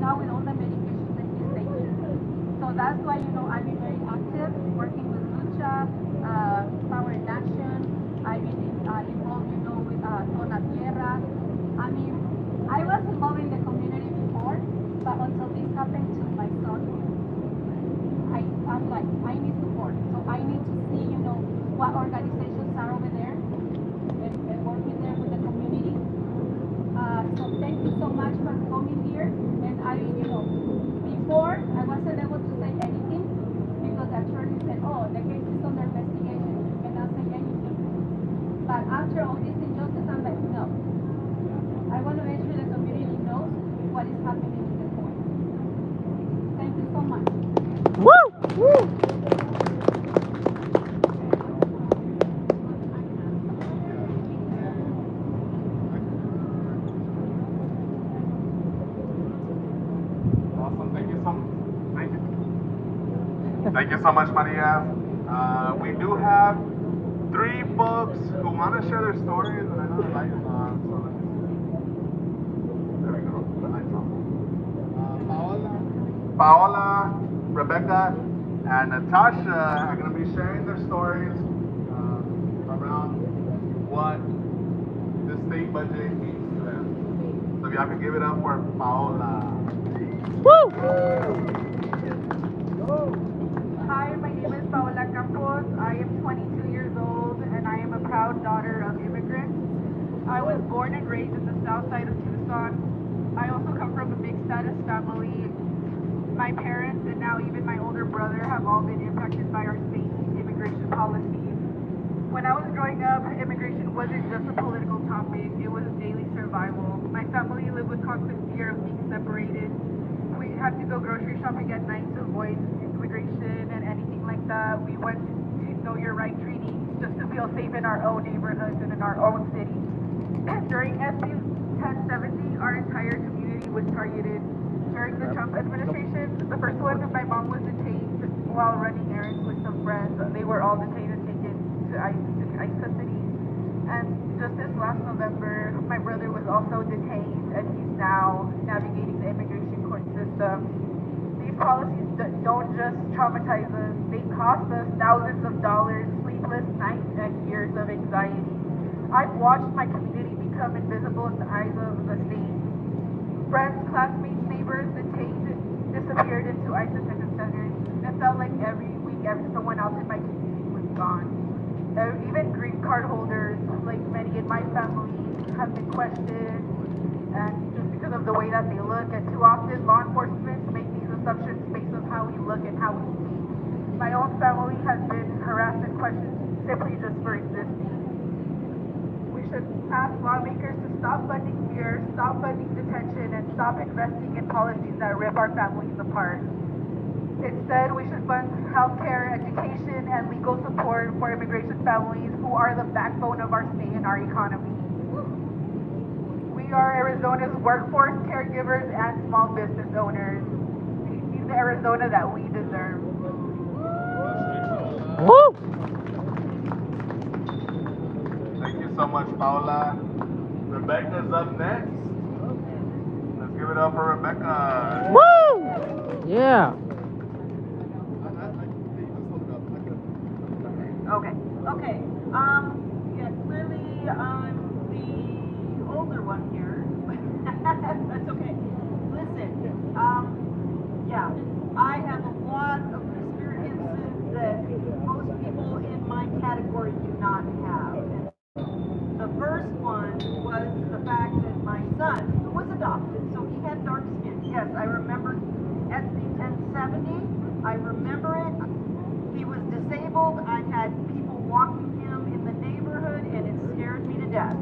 now with all the medications that he's taking. So that's why, I've been very active, working with LUCHA, Power in Action. I've been involved, with Zona Tierra. I mean, I was involved in the community before, but until this happened to my son, I'm like, I need support. So I need to see, what organizations are over there and working there with the community. So thank you so much for coming here. And before I wasn't able to say anything because the attorney said, oh, the case is under investigation. You cannot say anything. But after all this injustice, I'm like, no. I want to make sure the community knows what is happening in the court. Thank you so much. Woo! Woo! Awesome. Thank you so much. Thank you. Thank you so much, Maria. We do have 3 folks who want to share their stories, and I know the light is on, so let me see. There we go. The light's on. Paola, Rebecca, and Natasha are going to be sharing their stories around what the state budget means to them. So if y'all can give it up for Paola. Hi, my name is Paola Campos. I am 22 years old and I am a proud daughter of immigrants. I was born and raised in the south side of Tucson. I also come from a mixed status family. My parents and now even my older brother have all been impacted by our state's immigration policies. When I was growing up, immigration wasn't just a political topic, it was daily survival. My family lived with constant fear of being separated. We had to go grocery shopping at night to avoid immigration and anything like that. We went to Know Your Right treaties just to feel safe in our own neighborhoods and in our own city. During SB 1070, our entire community was targeted. During the Trump administration, the first one, my mom was detained while running errands with some friends. They were all detained and taken to ICE custody. And just this last November, my brother was also detained and he's now navigating the immigration court system. These policies don't just traumatize us, they cost us thousands of dollars, sleepless nights, and years of anxiety. I've watched my community become invisible in the eyes of the state. Friends, classmates, neighbors detained, disappeared into ICE detention centers. It felt like every week someone else in my community was gone. Even green card holders, like many in my family, have been questioned, and just because of the way that they look. And too often, law enforcement make these assumptions based on how we look and how we speak. My own family has been harassed and questioned simply just for existing. We should ask lawmakers to stop funding fear, stop funding detention, and stop investing in policies that rip our families apart. Instead, we should fund healthcare, education, and legal support for immigration families who are the backbone of our state and our economy. We are Arizona's workforce, caregivers, and small business owners. We need the Arizona that we deserve. Woo! Thank you so much, Paola. Rebecca's up next. Let's give it up for Rebecca. Woo! Yeah. Okay. Yeah, clearly I'm the older one here. That's okay. Listen, yeah, I have a lot of experiences that most people in my category do not have. And the first one was the fact that my son, who was adopted, so he had dark skin. Yes, I remember SB 1070. I remember it. He was disabled. I had people walking him in the neighborhood, and it scared me to death.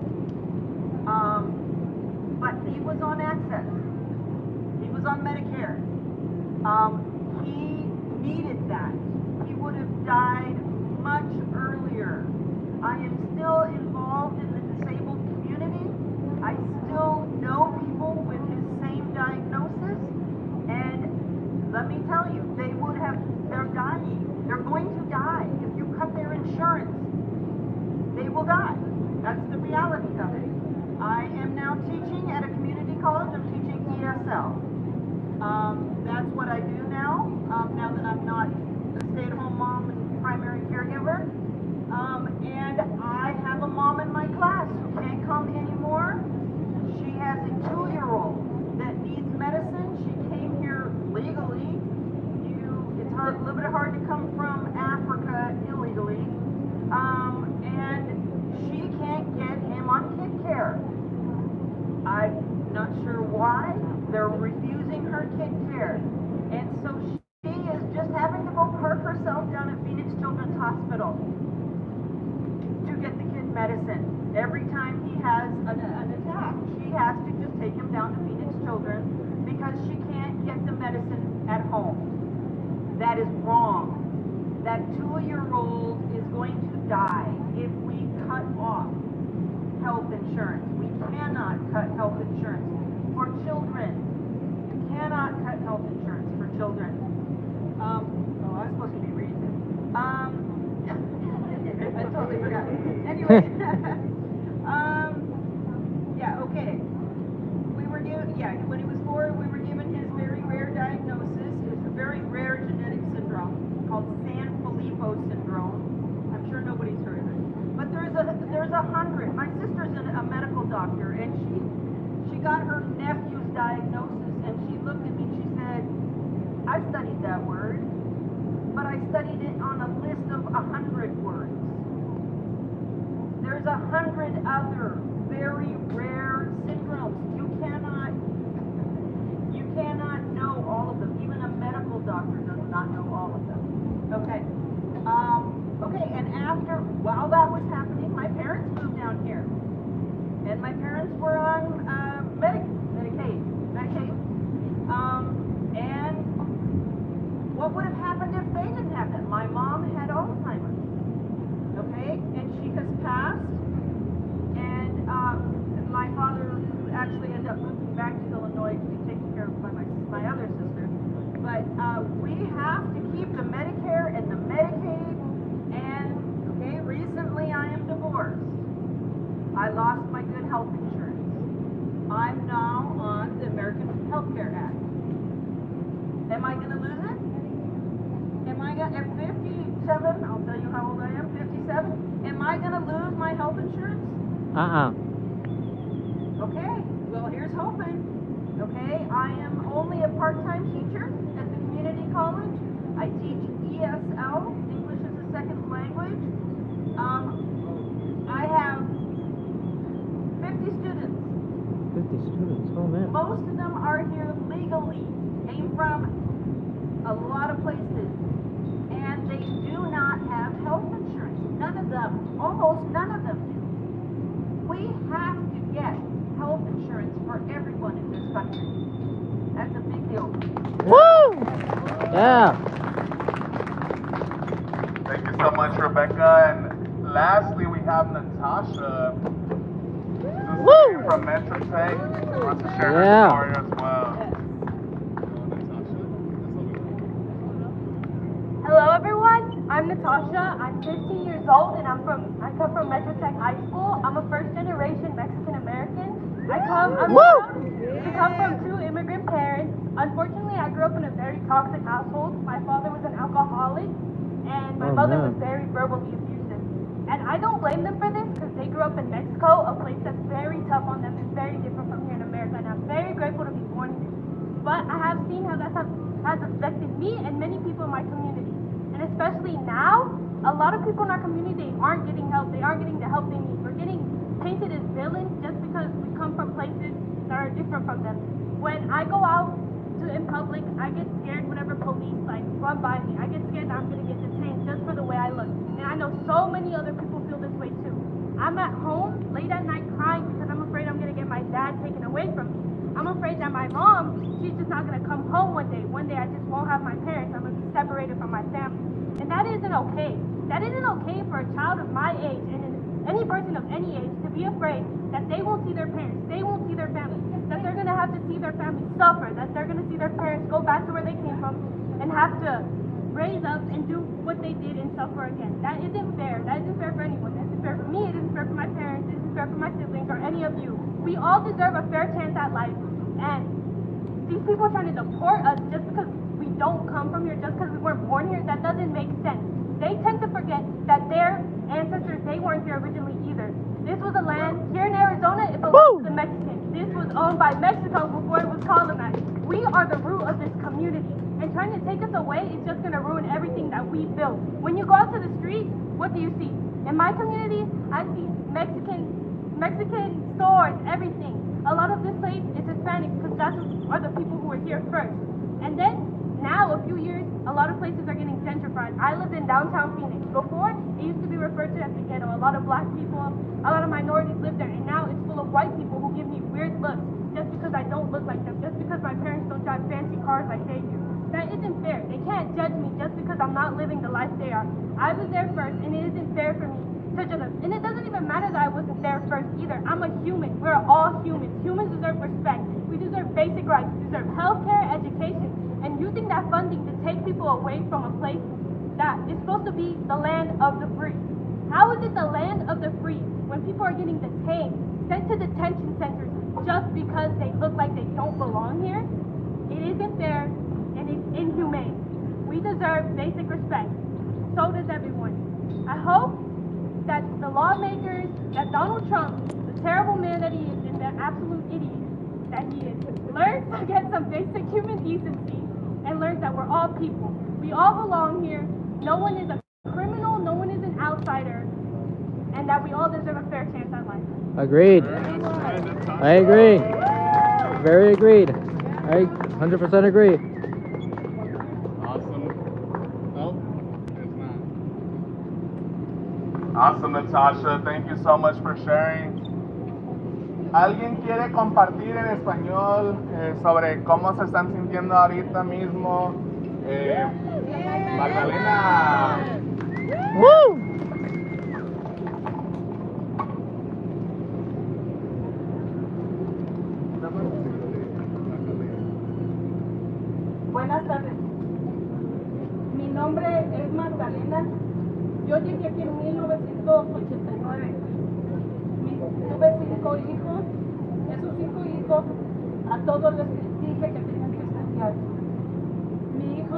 But he was on access. He was on Medicare. He needed that. He would have died much earlier. I am still involved in the disabled community. I still know people with his same diagnosis, and let me tell you, they're dying. They're going to die. If you cut their insurance, they will die. That's the reality of it. I am now teaching at a community college. I'm teaching ESL. That's what I do now, now that I'm not a stay-at-home mom and primary caregiver. And I have a mom in my class who can't come anymore. She has a 2-year-old that needs medicine. She came here legally. It's a little bit hard to come from Africa illegally. And she can't get him on kid care. I'm not sure why. They're refusing her kid care. And so she is just having to go park herself down at Phoenix Children's Hospital to get the kid medicine. Every time he has an attack, she has to just take him down to Phoenix Children's because she can't get the medicine at home. That is wrong. That 2-year-old is going to die if we cut off health insurance. We cannot cut health insurance for children. We cannot cut health insurance for children. I was supposed to be Okay. We were given, yeah, when he was 4, we were given his very rare diagnosis. It's a very rare genetic syndrome called Sanfilippo syndrome. I'm sure nobody's heard of it. But there's 100. My sister's a medical doctor, and she got her nephew's diagnosis, and she looked at me and she said, I studied that word, but I studied it on a list of 100 words. There's 100 other very rare syndromes. You cannot know all of them. Even a medical doctor does not know all of them. Okay. Okay, and while that was happening, my parents moved down here. And my parents were on Medicaid. And what would have happened if they didn't have that? My mom had Alzheimer's. Okay, and she has passed. And my father actually ended up moving back to Illinois to be taken care of by my other sister. But we have to keep the Medicare and the Medicaid. And okay, recently I am divorced. I lost my good health insurance. I'm now on the American Health Care Act. Am I going to lose it? Am I going at 57? I'll tell you how old I am. 57. Am I going to lose my health insurance? Okay, well, here's hoping. Okay, I am only a part-time teacher at the community college. I teach ESL, English as a Second Language. I have 50 students. 50 students, oh man. Most of them are here legally, came from a lot of places, and they do not have health insurance. None of them, almost none of them do. We have to get health insurance for everyone in this country. That's a big deal. Woo! Yeah. Thank you so much, Rebecca. And lastly, we have Natasha. Woo! From Metro Tech. Wants to share her story as well. Hello everyone, I'm Natasha. I'm 15 years old and I come from Metro Tech High School. I'm a first generation Mexican American. We come from 2 immigrant parents. Unfortunately, I grew up in a very toxic household. My father was an alcoholic and my mother was very verbally abusive. And I don't blame them for this because they grew up in Mexico, a place that's very tough on them and very different from here in America. And I'm very grateful to be born here. But I have seen how that has affected me and many people in my community. And especially now, a lot of people in our community aren't getting help. They aren't getting the help they need. We're getting painted as villains just because we come from places that are different from them. When I go out in public, I get scared whenever police run by me. I get scared that I'm gonna get detained just for the way I look. And I know so many other people feel this way too. I'm at home late at night crying because I'm afraid I'm gonna get my dad taken away from me. I'm afraid that my mom, she's just not gonna come home one day. One day I just won't have my parents. I'm gonna be separated from my family. And that isn't okay. That isn't okay for a child of my age and any person of any age to be afraid that they won't see their parents, they won't see their family, that they're going to have to see their family suffer, that they're going to see their parents go back to where they came from and have to raise up and do what they did and suffer again. That isn't fair. That isn't fair for anyone. That isn't fair for me. It isn't fair for my parents. It isn't fair for my siblings or any of you. We all deserve a fair chance at life. And these people trying to deport us just because we don't come from here, just because we weren't born here, that doesn't make sense. They tend to forget that their ancestors, they weren't here originally either. This was a land, here in Arizona, it belonged to the Mexicans. This was owned by Mexico before it was colonized. We are the root of this community. And trying to take us away is just going to ruin everything that we built. When you go out to the street, what do you see? In my community, I see Mexican stores, everything. A lot of this place is Hispanic because that are the people who were here first. And then, now, a few years, a lot of places are getting gentrified. I lived in downtown Phoenix. Before, it used to be referred to as the ghetto. A lot of black people, a lot of minorities live there, and now it's full of white people who give me weird looks just because I don't look like them, just because my parents don't drive fancy cars like they do. That isn't fair. They can't judge me just because I'm not living the life they are. I was there first, and it isn't fair for me to judge them. And it doesn't even matter that I wasn't there first either. I'm a human. We're all humans. Humans deserve respect. We deserve basic rights. We deserve healthcare, education. And using that funding to take people away from a place that is supposed to be the land of the free. How is it the land of the free when people are getting detained, sent to detention centers, just because they look like they don't belong here. It isn't fair and it's inhumane. We deserve basic respect. So does everyone. I hope that the lawmakers, that Donald Trump, the terrible man that he is and the absolute idiot that he is, learns to get some basic human decency and learns that we're all people. We all belong here. No one is a criminal, no one is an outsider, and that we all deserve a fair chance at life. Agreed. I agree. Very agreed. I 100% agree. Awesome. Nope, it's not. Awesome, Natasha. Thank you so much for sharing. ¿Alguien quiere compartir en español sobre cómo se están sintiendo ahorita mismo? Magdalena. Woo! Buenas tardes. Mi nombre es Magdalena. Yo llegué aquí en 1989. Tuve 5 hijos. Esos 5 hijos, a todos les dije que tenían que estudiar. Mi hijo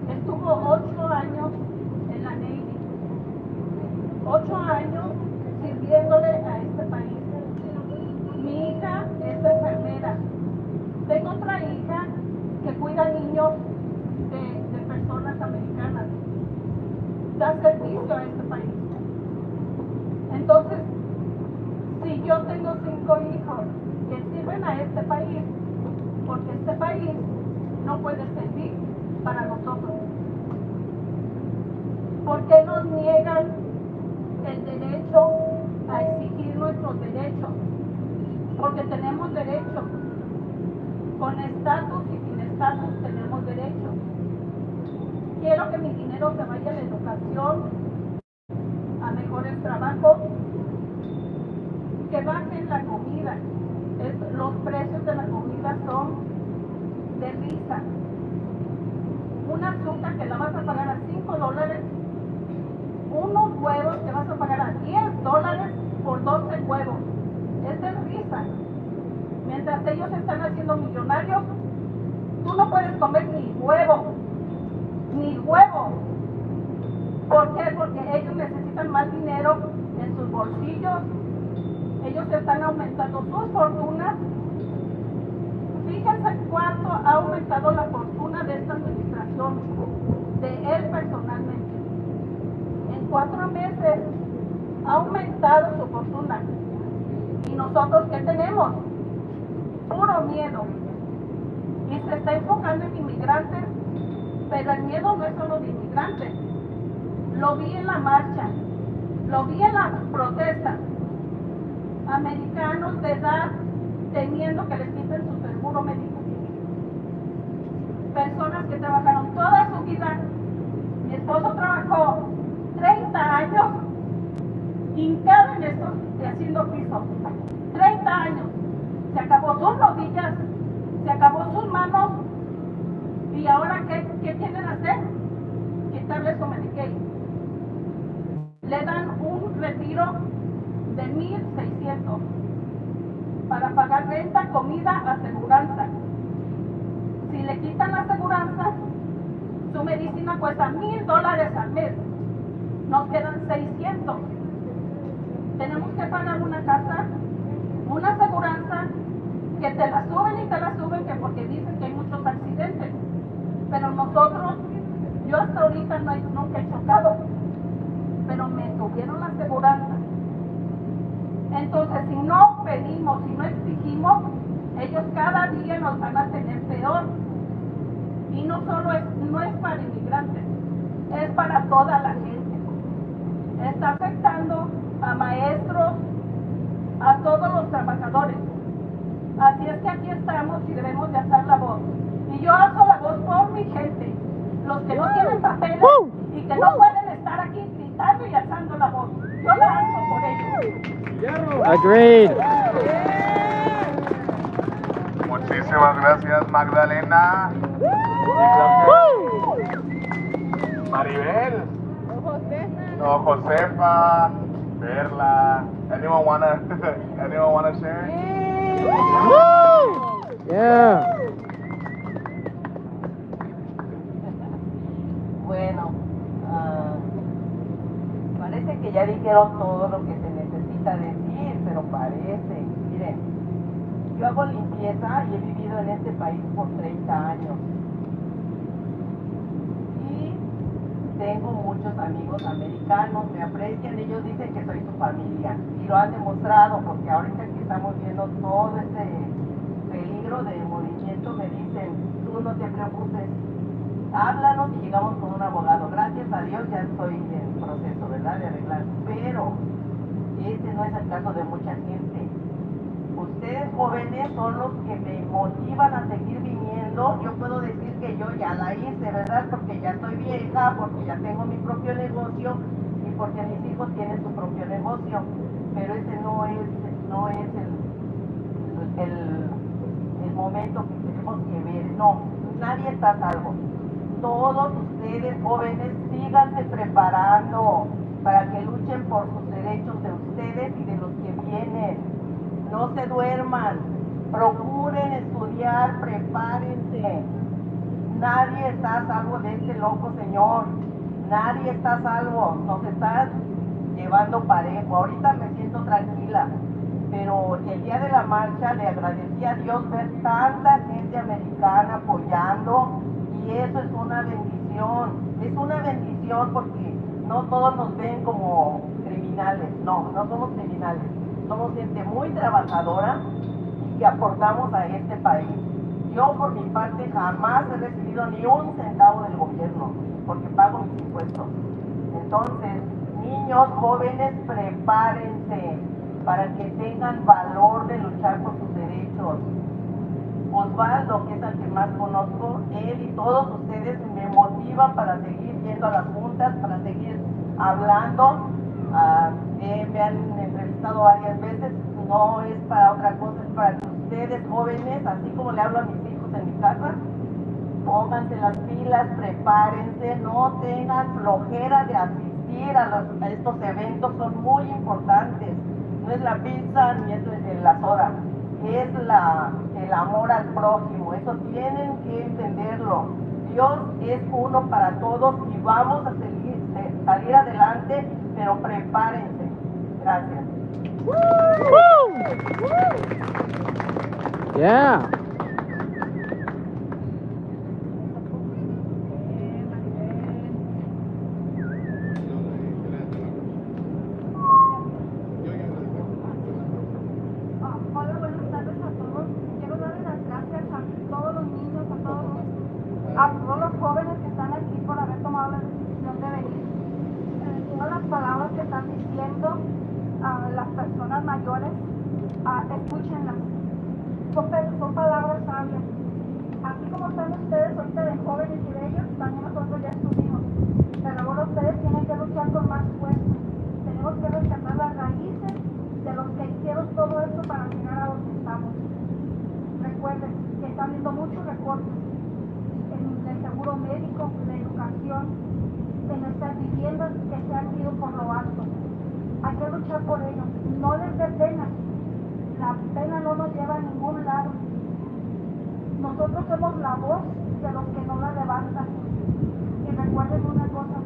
estuvo 8 años en la Navy. 8 años sirviéndole a este país. Mi hija es enfermera. Tengo otra hija que cuida niños de personas americanas. Da servicio a este país. Entonces, si yo tengo 5 hijos que sirven a este país, porque este país no puede servir para nosotros, ¿por qué nos niegan el derecho a exigir nuestros derechos? Porque tenemos derechos. Con estatus y sin estatus tenemos derechos. Quiero que mi dinero se vaya a la educación, a mejores trabajos, que bajen la comida. Los precios de la comida son de risa. Una azúcar que la vas a pagar a $5, unos huevos que vas a pagar a $10 por 12 huevos. Es de risa. Mientras ellos están haciendo millonarios, tú no puedes comer ni huevo. Ni huevo. ¿Por qué? Porque ellos necesitan más dinero en sus bolsillos. Ellos están aumentando sus fortunas. Fíjense cuánto ha aumentado la fortuna de esta administración, de él personalmente. En 4 meses ha aumentado su fortuna. ¿Y nosotros qué tenemos? Puro miedo. Y se está enfocando en inmigrantes, pero el miedo no es solo de inmigrantes. Lo vi en la marcha, lo vi en la protesta. Americanos de edad temiendo que les quiten su seguro médico. Personas que trabajaron toda su vida. Mi esposo trabajó 30 años hincado en esto y haciendo piso. 30 años. Se acabó sus rodillas, se acabó sus manos. ¿Y ahora qué tienen que hacer? Quitarle su Medicaid. Le dan un retiro de $1,600 para pagar renta, comida, aseguranza. Si le quitan la aseguranza, su medicina cuesta $1,000 al mes. Nos quedan 600. Tenemos que pagar una casa, una aseguranza, que te la suben y te la suben, que porque dicen que hay muchos accidentes. Pero nosotros, yo hasta ahorita nunca he chocado, pero me subieron la aseguranza. Entonces, si no pedimos, si no exigimos, ellos cada día nos van a tener peor. Y no es para inmigrantes, es para toda la gente. Está afectando a maestros, a todos los trabajadores. Así es que aquí estamos y debemos de alzar la voz. Y yo alzo la voz por mi gente, los que no tienen papeles y que no pueden estar aquí gritando y alzando la voz. Yo la alzo por ellos. Agreed. Muchísimas gracias, Magdalena. Maribel. Josefa. Perla. Anyone wanna anyone wanna share? Yeah. Bueno, parece que ya dijeron todo lo que se necesita decir, pero parece, miren, yo hago limpieza y he vivido en este país por 30 años. Y tengo muchos amigos americanos, me aprecian, ellos dicen que soy su familia. Y lo han demostrado, porque ahorita que estamos viendo todo este peligro de movimiento, me dicen, tú no te preocupes, háblanos y llegamos con un abogado. Gracias a Dios ya estoy en proceso, ¿verdad?, de arreglar. Pero ese no es el caso de mucha gente. Ustedes jóvenes son los que me motivan a seguir viniendo. Yo puedo decir que yo ya la hice, ¿verdad? Porque ya estoy vieja, porque ya tengo mi propio negocio y porque mis hijos tienen su propio negocio. Pero ese no es el momento que tenemos que ver. No, nadie está a salvo. Todos ustedes jóvenes síganse preparando para que luchen por sus derechos de ustedes y de los que vienen. No se duerman, procuren estudiar, prepárense. Nadie está a salvo de este loco señor. Nadie está a salvo. Nos está llevando parejo. Ahorita me siento tranquila. Pero el día de la marcha le agradecí a Dios ver tanta gente americana apoyando. Y eso es una bendición. Es una bendición porque no todos nos ven como criminales. No, no somos criminales. Somos gente muy trabajadora y que aportamos a este país. Yo por mi parte jamás he recibido ni un centavo del gobierno porque pago mis impuestos. Entonces, niños, jóvenes, prepárense para que tengan valor de luchar por sus derechos. Osvaldo, que es el que más conozco, él y todos ustedes me motivan para seguir yendo a las juntas, para seguir hablando. Me han entrevistado varias veces, no es para otra cosa, es para que ustedes jóvenes, así como le hablo a mis hijos en mi casa, pónganse las pilas, prepárense, no tengan flojera de asistir a estos eventos, son muy importantes. No es la pizza ni es la soda, es el amor al prójimo, eso tienen que entenderlo. Dios es uno para todos y vamos a salir adelante, pero prepárense. Gracias. Yeah. Hola, buenas tardes a todos. Quiero darle las gracias a todos los niños, a todos los jóvenes que están aquí por haber tomado la decisión de venir. Todas las palabras que están diciendo a las personas mayores, escúchenlas. Son palabras sabias. Así como están ustedes ahorita de jóvenes y bellos, también nosotros ya estuvimos. Pero ahora ustedes tienen que luchar con más fuerza. Tenemos que rescatar las raíces de los que hicieron todo esto para llegar a donde estamos. Recuerden que están viendo muchos recortes en el seguro médico, en la educación, en nuestras viviendas que se han ido por lo alto. Hay que luchar por ello. No les dé pena. La pena no nos lleva a ningún lado. Nosotros somos la voz de los que no la levantan. Y recuerden una cosa,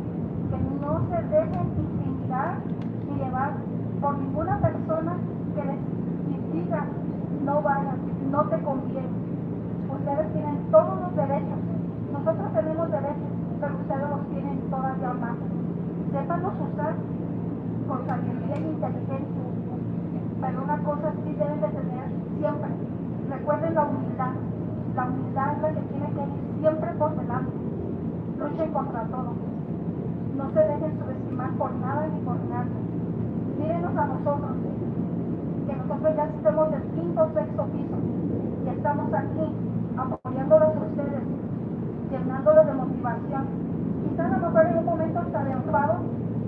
que no se dejen intimidar ni llevar por ninguna persona que les diga no vayas, no te conviene. Ustedes tienen todos los derechos. Nosotros tenemos derechos, pero ustedes los tienen todavía más. Sépanlos usar con sabiduría e inteligencia. Pero una cosa sí deben de tener siempre. Recuerden la humildad. La humildad es la que tiene que ir siempre por delante. Luchen contra todo. No se dejen subestimar por nada ni por nadie. Mírenos a nosotros, que nosotros ya estamos del 5º o 6º piso y estamos aquí apoyándolos a ustedes, llenándolos de motivación. Quizás a lo mejor en un momento hasta de enfado,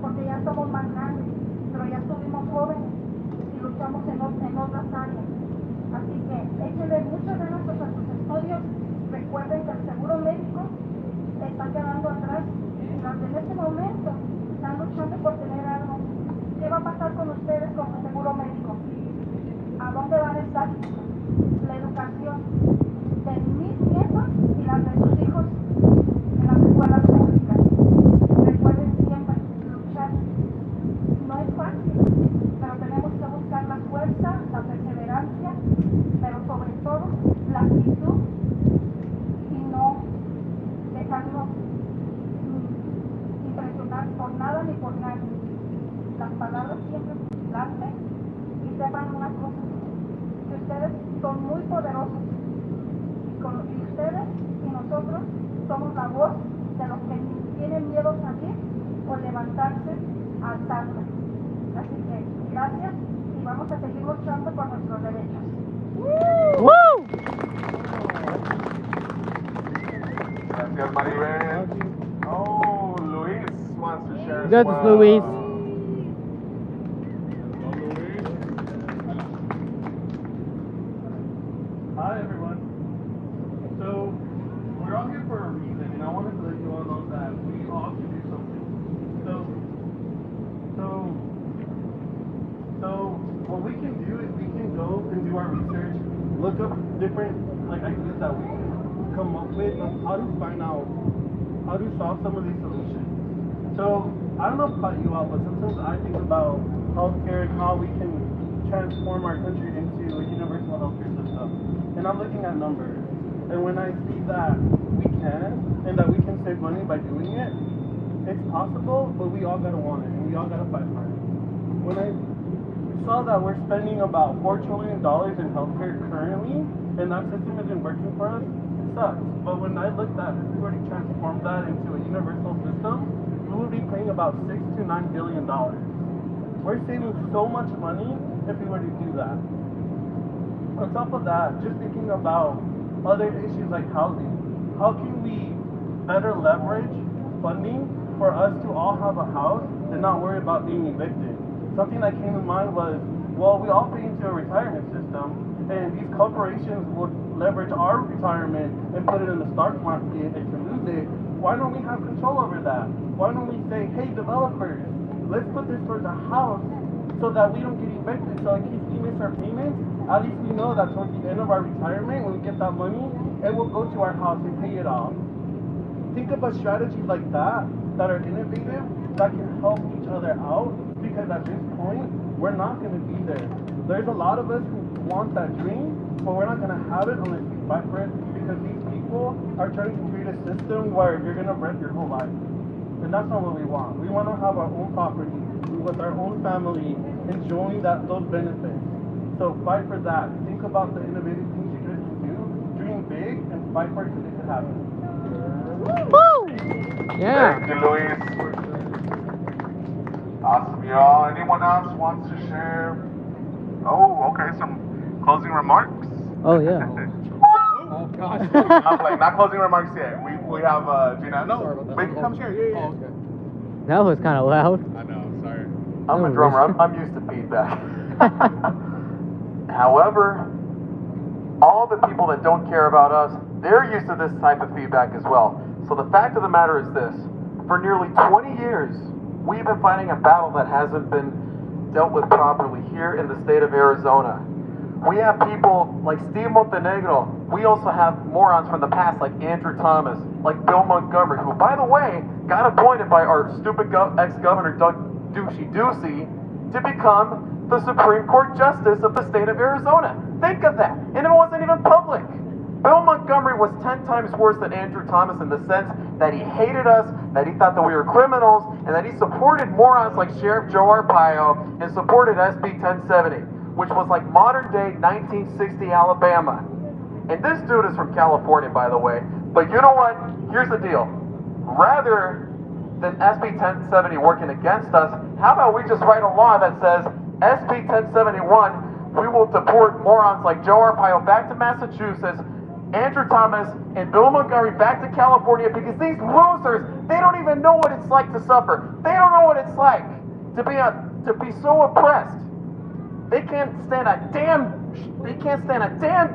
porque ya somos más grandes, pero ya estuvimos jóvenes y luchamos en otras áreas. Así que échenle muchas ganas a sus estudios. Recuerden que el seguro médico está quedando atrás y los de este momento están luchando por tener algo. ¿qué va a pasar con ustedes con su seguro médico? ¿A dónde van a estar? La educación de mis nietos y las de sus hijos en las escuelas públicas. Recuerden siempre luchar. No es fácil, pero tenemos que buscar la fuerza, la perseverancia, pero sobre todo la actitud y no dejarnos impresionar por nada ni por nadie. Las palabras siempre vigilante y sepan una cosa, que ustedes son muy poderosos y ustedes y nosotros somos la voz de los que tienen miedo a salir o levantarse a alzarla. Así que gracias y vamos a seguir luchando por nuestros derechos. Gracias, Maribel. Oh, Luis wants to share as Good, well. Luis. Hi everyone. So we're all here for a reason, and I wanted to let you all know that we all can do something. So what we can do is we can go and do our research, look up different ideas that we come up with on how to find out how to solve some of these solutions. So I don't know about you all, but sometimes I think about healthcare and how we can transform our country into a universal healthcare system. And I'm looking at numbers. And when I see that we can, and that we can save money by doing it, it's possible, but we all gotta want it, and we all gotta fight for it. When I saw that we're spending about $4 trillion in healthcare currently, and that system isn't working for us, it sucks. But when I looked at if we were to transform that into a universal system, we would be paying about $6 to $9 billion. We're saving so much money if we were to do that. On top of that, just thinking about other issues like housing. How can we better leverage funding for us to all have a house and not worry about being evicted? Something that came to mind was, well, we all pay into a retirement system, and these corporations would leverage our retirement and put it in the stock market and can lose it. Why don't we have control over that? Why don't we say, hey, developers, let's put this towards a house so that we don't get evicted, so in case we miss our payments, at least we know that towards the end of our retirement, when we get that money, it will go to our house and pay it off. Think about strategies like that are innovative, that can help each other out, because at this point, we're not going to be there. There's a lot of us who want that dream, but we're not going to have it unless we fight for it, because these people are trying to create a system where you're going to rent your whole life. And that's not what we want. We want to have our own property with our own family, enjoying those benefits. So fight for that. Think about the innovative things you guys can do. Dream big and fight for it to make it happen. Woo! Yeah. Thank you, Luis. Awesome, y'all. Anyone else wants to share? Oh, okay. Some closing remarks. Oh yeah. Oh gosh. not closing remarks yet. We have Gina. No, we can come share. Yeah. Oh, okay. That was kind of loud. I know. Sorry. I'm a drummer. I'm used to feedback. However, all the people that don't care about us, they're used to this type of feedback as well. So the fact of the matter is this. For nearly 20 years, we've been fighting a battle that hasn't been dealt with properly here in the state of Arizona. We have people like Steve Montenegro. We also have morons from the past like Andrew Thomas, like Bill Montgomery, who, by the way, got appointed by our stupid ex-governor Doug Ducey to become the Supreme Court Justice of the state of Arizona. Think of that. And it wasn't even public. Bill Montgomery was 10 times worse than Andrew Thomas in the sense that he hated us, that he thought that we were criminals, and that he supported morons like Sheriff Joe Arpaio and supported SB 1070, which was like modern day 1960 Alabama. And this dude is from California, by the way. But you know what? Here's the deal. Rather than SB 1070 working against us, how about we just write a law that says SB 1071, we will deport morons like Joe Arpaio back to Massachusetts, Andrew Thomas and Bill Montgomery back to California, because these losers, they don't even know what it's like to suffer. They don't know what it's like to be so oppressed. They can't stand a damn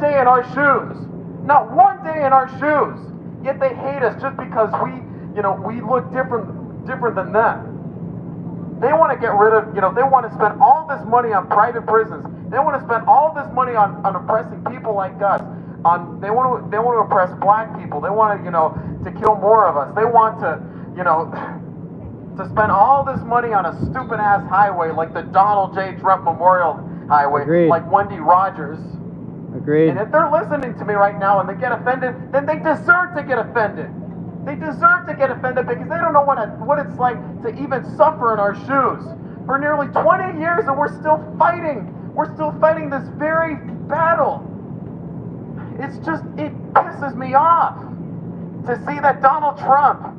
day in our shoes. Not one day in our shoes. Yet they hate us just because we look different than them. They want to get rid of, they want to spend all this money on private prisons. They want to spend all this money on oppressing people like us. They want to oppress black people. They want to, to kill more of us. They want to, to spend all this money on a stupid ass highway like the Donald J. Trump Memorial Highway, Agreed. like Wendy Rogers. Agreed. And if they're listening to me right now and they get offended, then they deserve to get offended. They deserve to get offended because they don't know what it's like to even suffer in our shoes. For nearly 20 years and we're still fighting. We're still fighting this very battle. It pisses me off to see that Donald Trump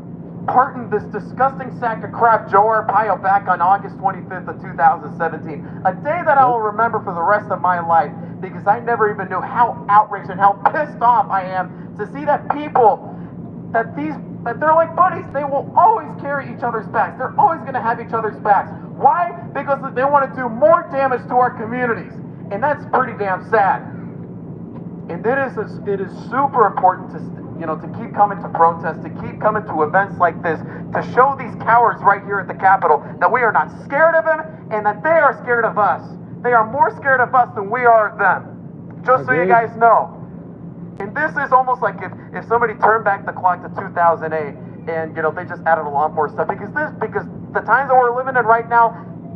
pardoned this disgusting sack of crap, Joe Arpaio, back on August 25th of 2017. A day that I will remember for the rest of my life because I never even knew how outraged and how pissed off I am to see that people, that they're like buddies. They will always carry each other's backs. They're always going to have each other's backs. Why? Because they want to do more damage to our communities. And that's pretty damn sad. And it is super important to keep coming to protests, to keep coming to events like this, to show these cowards right here at the Capitol that we are not scared of them and that they are scared of us. They are more scared of us than we are of them. Just so you guys know. And this is almost like if somebody turned back the clock to 2008 and they just added a lot more stuff because the times that we're living in right now,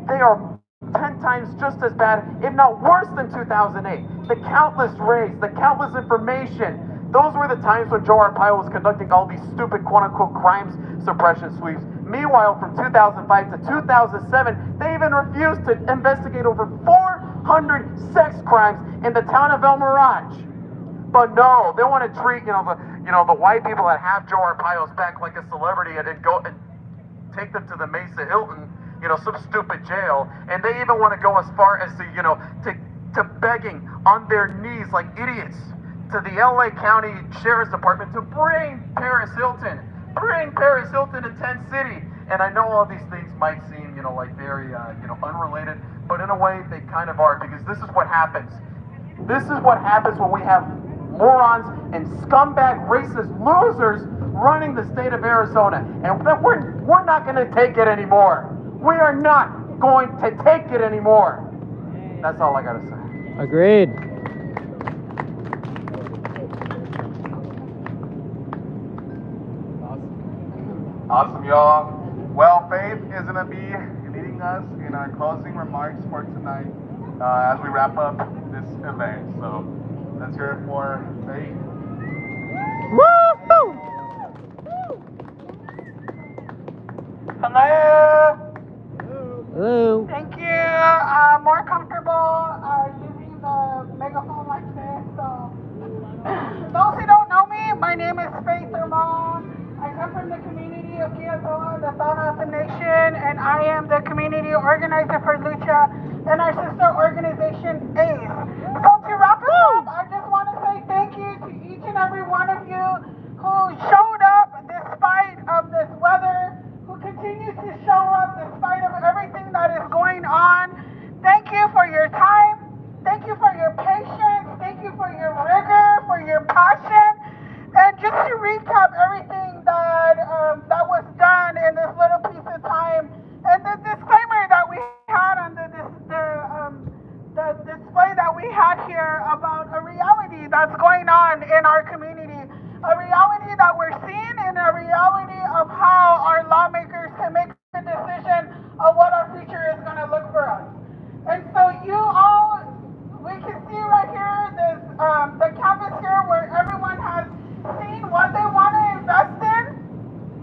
they are 10 times just as bad, if not worse than 2008. The countless raids, the countless information. Those were the times when Joe Arpaio was conducting all these stupid quote-unquote crimes suppression sweeps. Meanwhile, from 2005 to 2007, they even refused to investigate over 400 sex crimes in the town of El Mirage. But no, they want to treat, the white people that have Joe Arpaio's back like a celebrity and then go and take them to the Mesa Hilton, some stupid jail. And they even want to go as far as to begging on their knees like idiots to the LA County Sheriff's Department to bring Paris Hilton to Tent City. And I know all these things might seem, like very, unrelated, but in a way they kind of are, because this is what happens. This is what happens when we have morons and scumbag racist losers running the state of Arizona. And we're not going to take it anymore. We are not going to take it anymore. That's all I got to say. Agreed. Awesome, y'all. Well, Faith is going to be leading us in our closing remarks for tonight as we wrap up this event. So let's hear it for Faith. Woo! Hello. Hello. Thank you. More comfortable using the megaphone like this. So, those who don't know me, my name is Faith Ramon. I come from the community of Kiatoa, the Tohono Nation, and I am the community organizer for LUCHA and our sister organization, ACE. So to wrap it up, I just want to say thank you to each and every one of you who showed up despite of this weather, who continue to show up despite of everything that is going on. Thank you for your time. Thank you for your patience. Thank you for your rigor, for your passion. And just to recap everything that was done in this little piece of time, and the disclaimer that we had on the display that we had here about a reality that's going on in our community, a reality that we're seeing, and a reality of how our lawmakers can make a decision of what our future is going to look for us. And so you all, we can see right here this the campus here where everyone has seen what they want to invest in.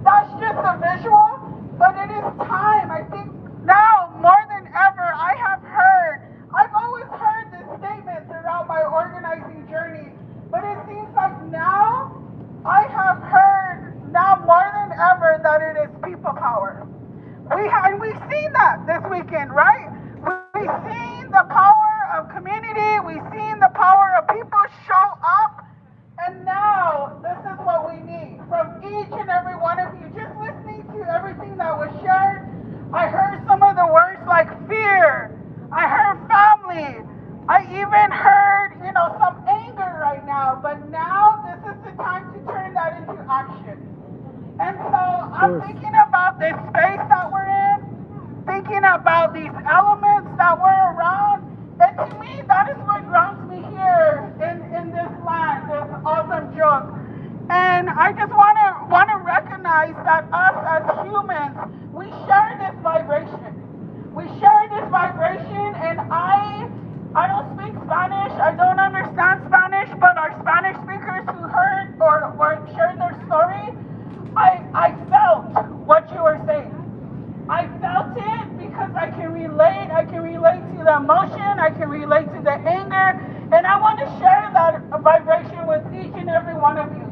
That's just a visual, but it is time. I think now more than ever, I've always heard this statement throughout my organizing journey, but it seems like now I have heard now more than ever that it is people power. We've seen that this weekend, right? We've seen the power of community. We've seen the power of people show up. And now, this is what we need from each and every one of you. Just listening to everything that was shared, I heard some of the words like fear. I heard family. I even heard, some anger right now. But now, this is the time to turn that into action. And so, I'm thinking about this space that we're in, thinking thinking about these elements that were around. And to me, that is what grounds me here in this land, this awesome joke. And I just want to recognize that us as humans, we share this vibration. We share this vibration, and I don't speak Spanish. I don't understand Spanish, but our Spanish speakers who heard or shared their story, I felt what you were saying. I felt it because I can relate. I can relate to the emotion. I can relate to the anger. And I want to share that vibration with each and every one of you.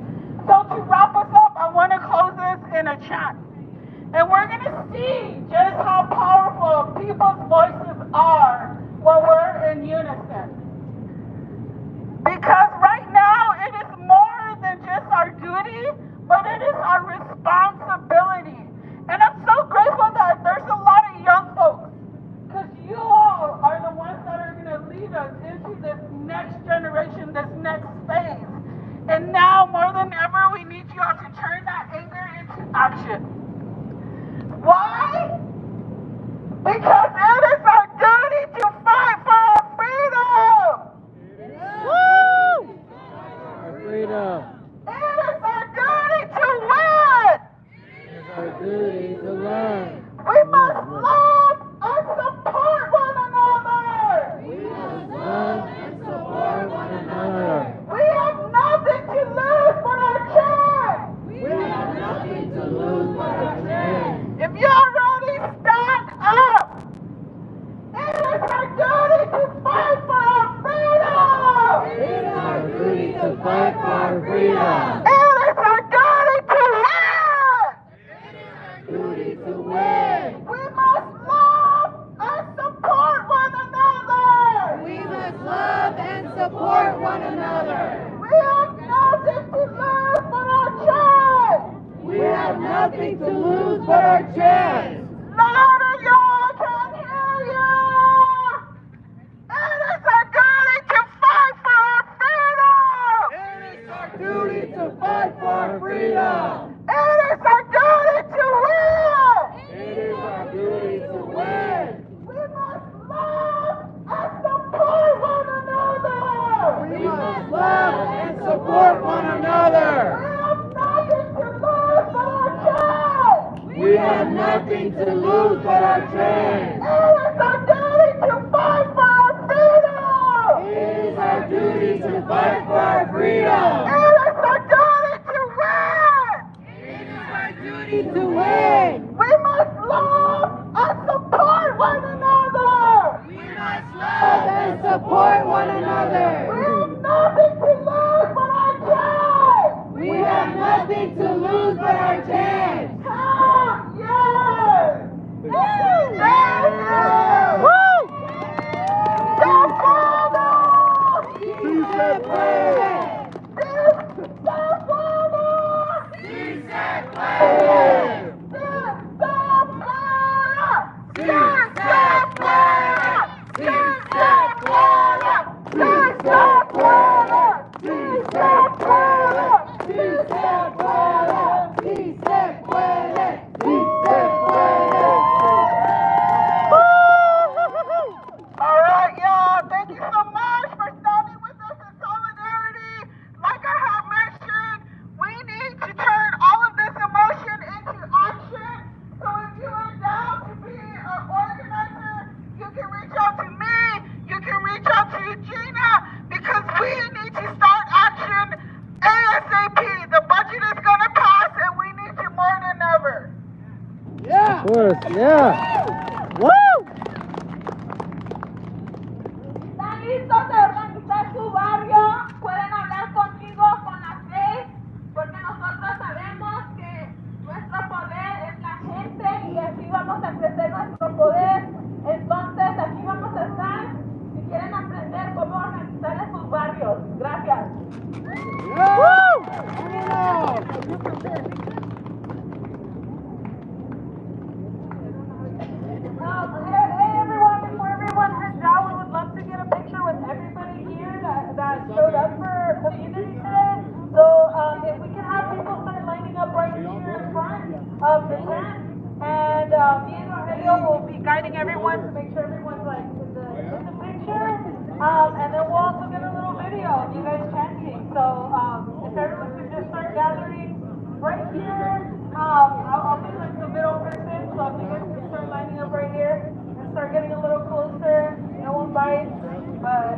So to wrap us up, I want to close this in a chant. And we're going to see just how powerful people's voices are when we're in unison. Because right now, it is more than just our duty, but it is our responsibility. And I'm so grateful that there's a lot of young folks, because you all are the ones that are going to lead us into this next generation, this next phase. And now, more than ever, we need you all to turn that anger into action. Why? Because it is our duty to fight for our freedom. Woo! Our freedom. It is our duty to win. It is our duty to learn. We must love and support one another. We must love and support one another. We have nothing to lose but our chance. We have nothing to lose but our chance. If you're ready, stand up. It is our duty to fight for our freedom. It is our duty to fight for our freedom. It is our duty to win. It is our duty to win. We must love and support one another. We must love and support one another. We have nothing to lose but our chance. We have nothing to lose but our chance. Louder, y'all, I can't hear you. It is our duty to fight for our freedom. It is our duty to fight for our freedom. It is our duty to win. It is our duty to win. We must love and support one another. We must love and support one another. We have nothing to lose but our chance. We have nothing to lose but our chance. It is our duty to fight for our freedom. It is our duty to fight for our freedom. It is our duty to win. It is our duty to win. We must love and support one another. We must love and support one another. We have nothing to lose but our chance. We have nothing to lose but our chance. Yes! Woo! The Father! Sí se puede. The Father! Sí se puede. Sí se puede! Sí se puede! Sí se puede! Sí se puede! Sí se puede! Sí se puede. Sí se puede. All right, y'all. Thank you so much for standing with us in solidarity. Like I have mentioned, we need to turn all of this emotion into action. So if you are down to be an organizer, you can reach out to me. You can reach out to Gina, because we need to start action ASAP. The budget is going to pass, and we need you more than ever. Yeah. Of course, yeah. Woo! ¿Están listos de organizar su barrio? Pueden hablar conmigo con la fe, porque nosotros sabemos que nuestro poder es la gente y así vamos a crecer nuestro poder. Entonces, aquí vamos a estar si quieren aprender cómo organizar en sus barrios. Gracias. Hey everyone, before everyone heads out, we would love to get a picture with everybody here that showed up for the community today. So if we can have people start lining up right here in front of the tent, and me and Rogelio will be guiding everyone to make sure everyone's like in the picture. And then we'll also get a little video of you guys chanting. So if everyone could just start gathering right here. I'll be like the middle person, so if you guys can start lining up right here and start getting a little closer, no one bites, but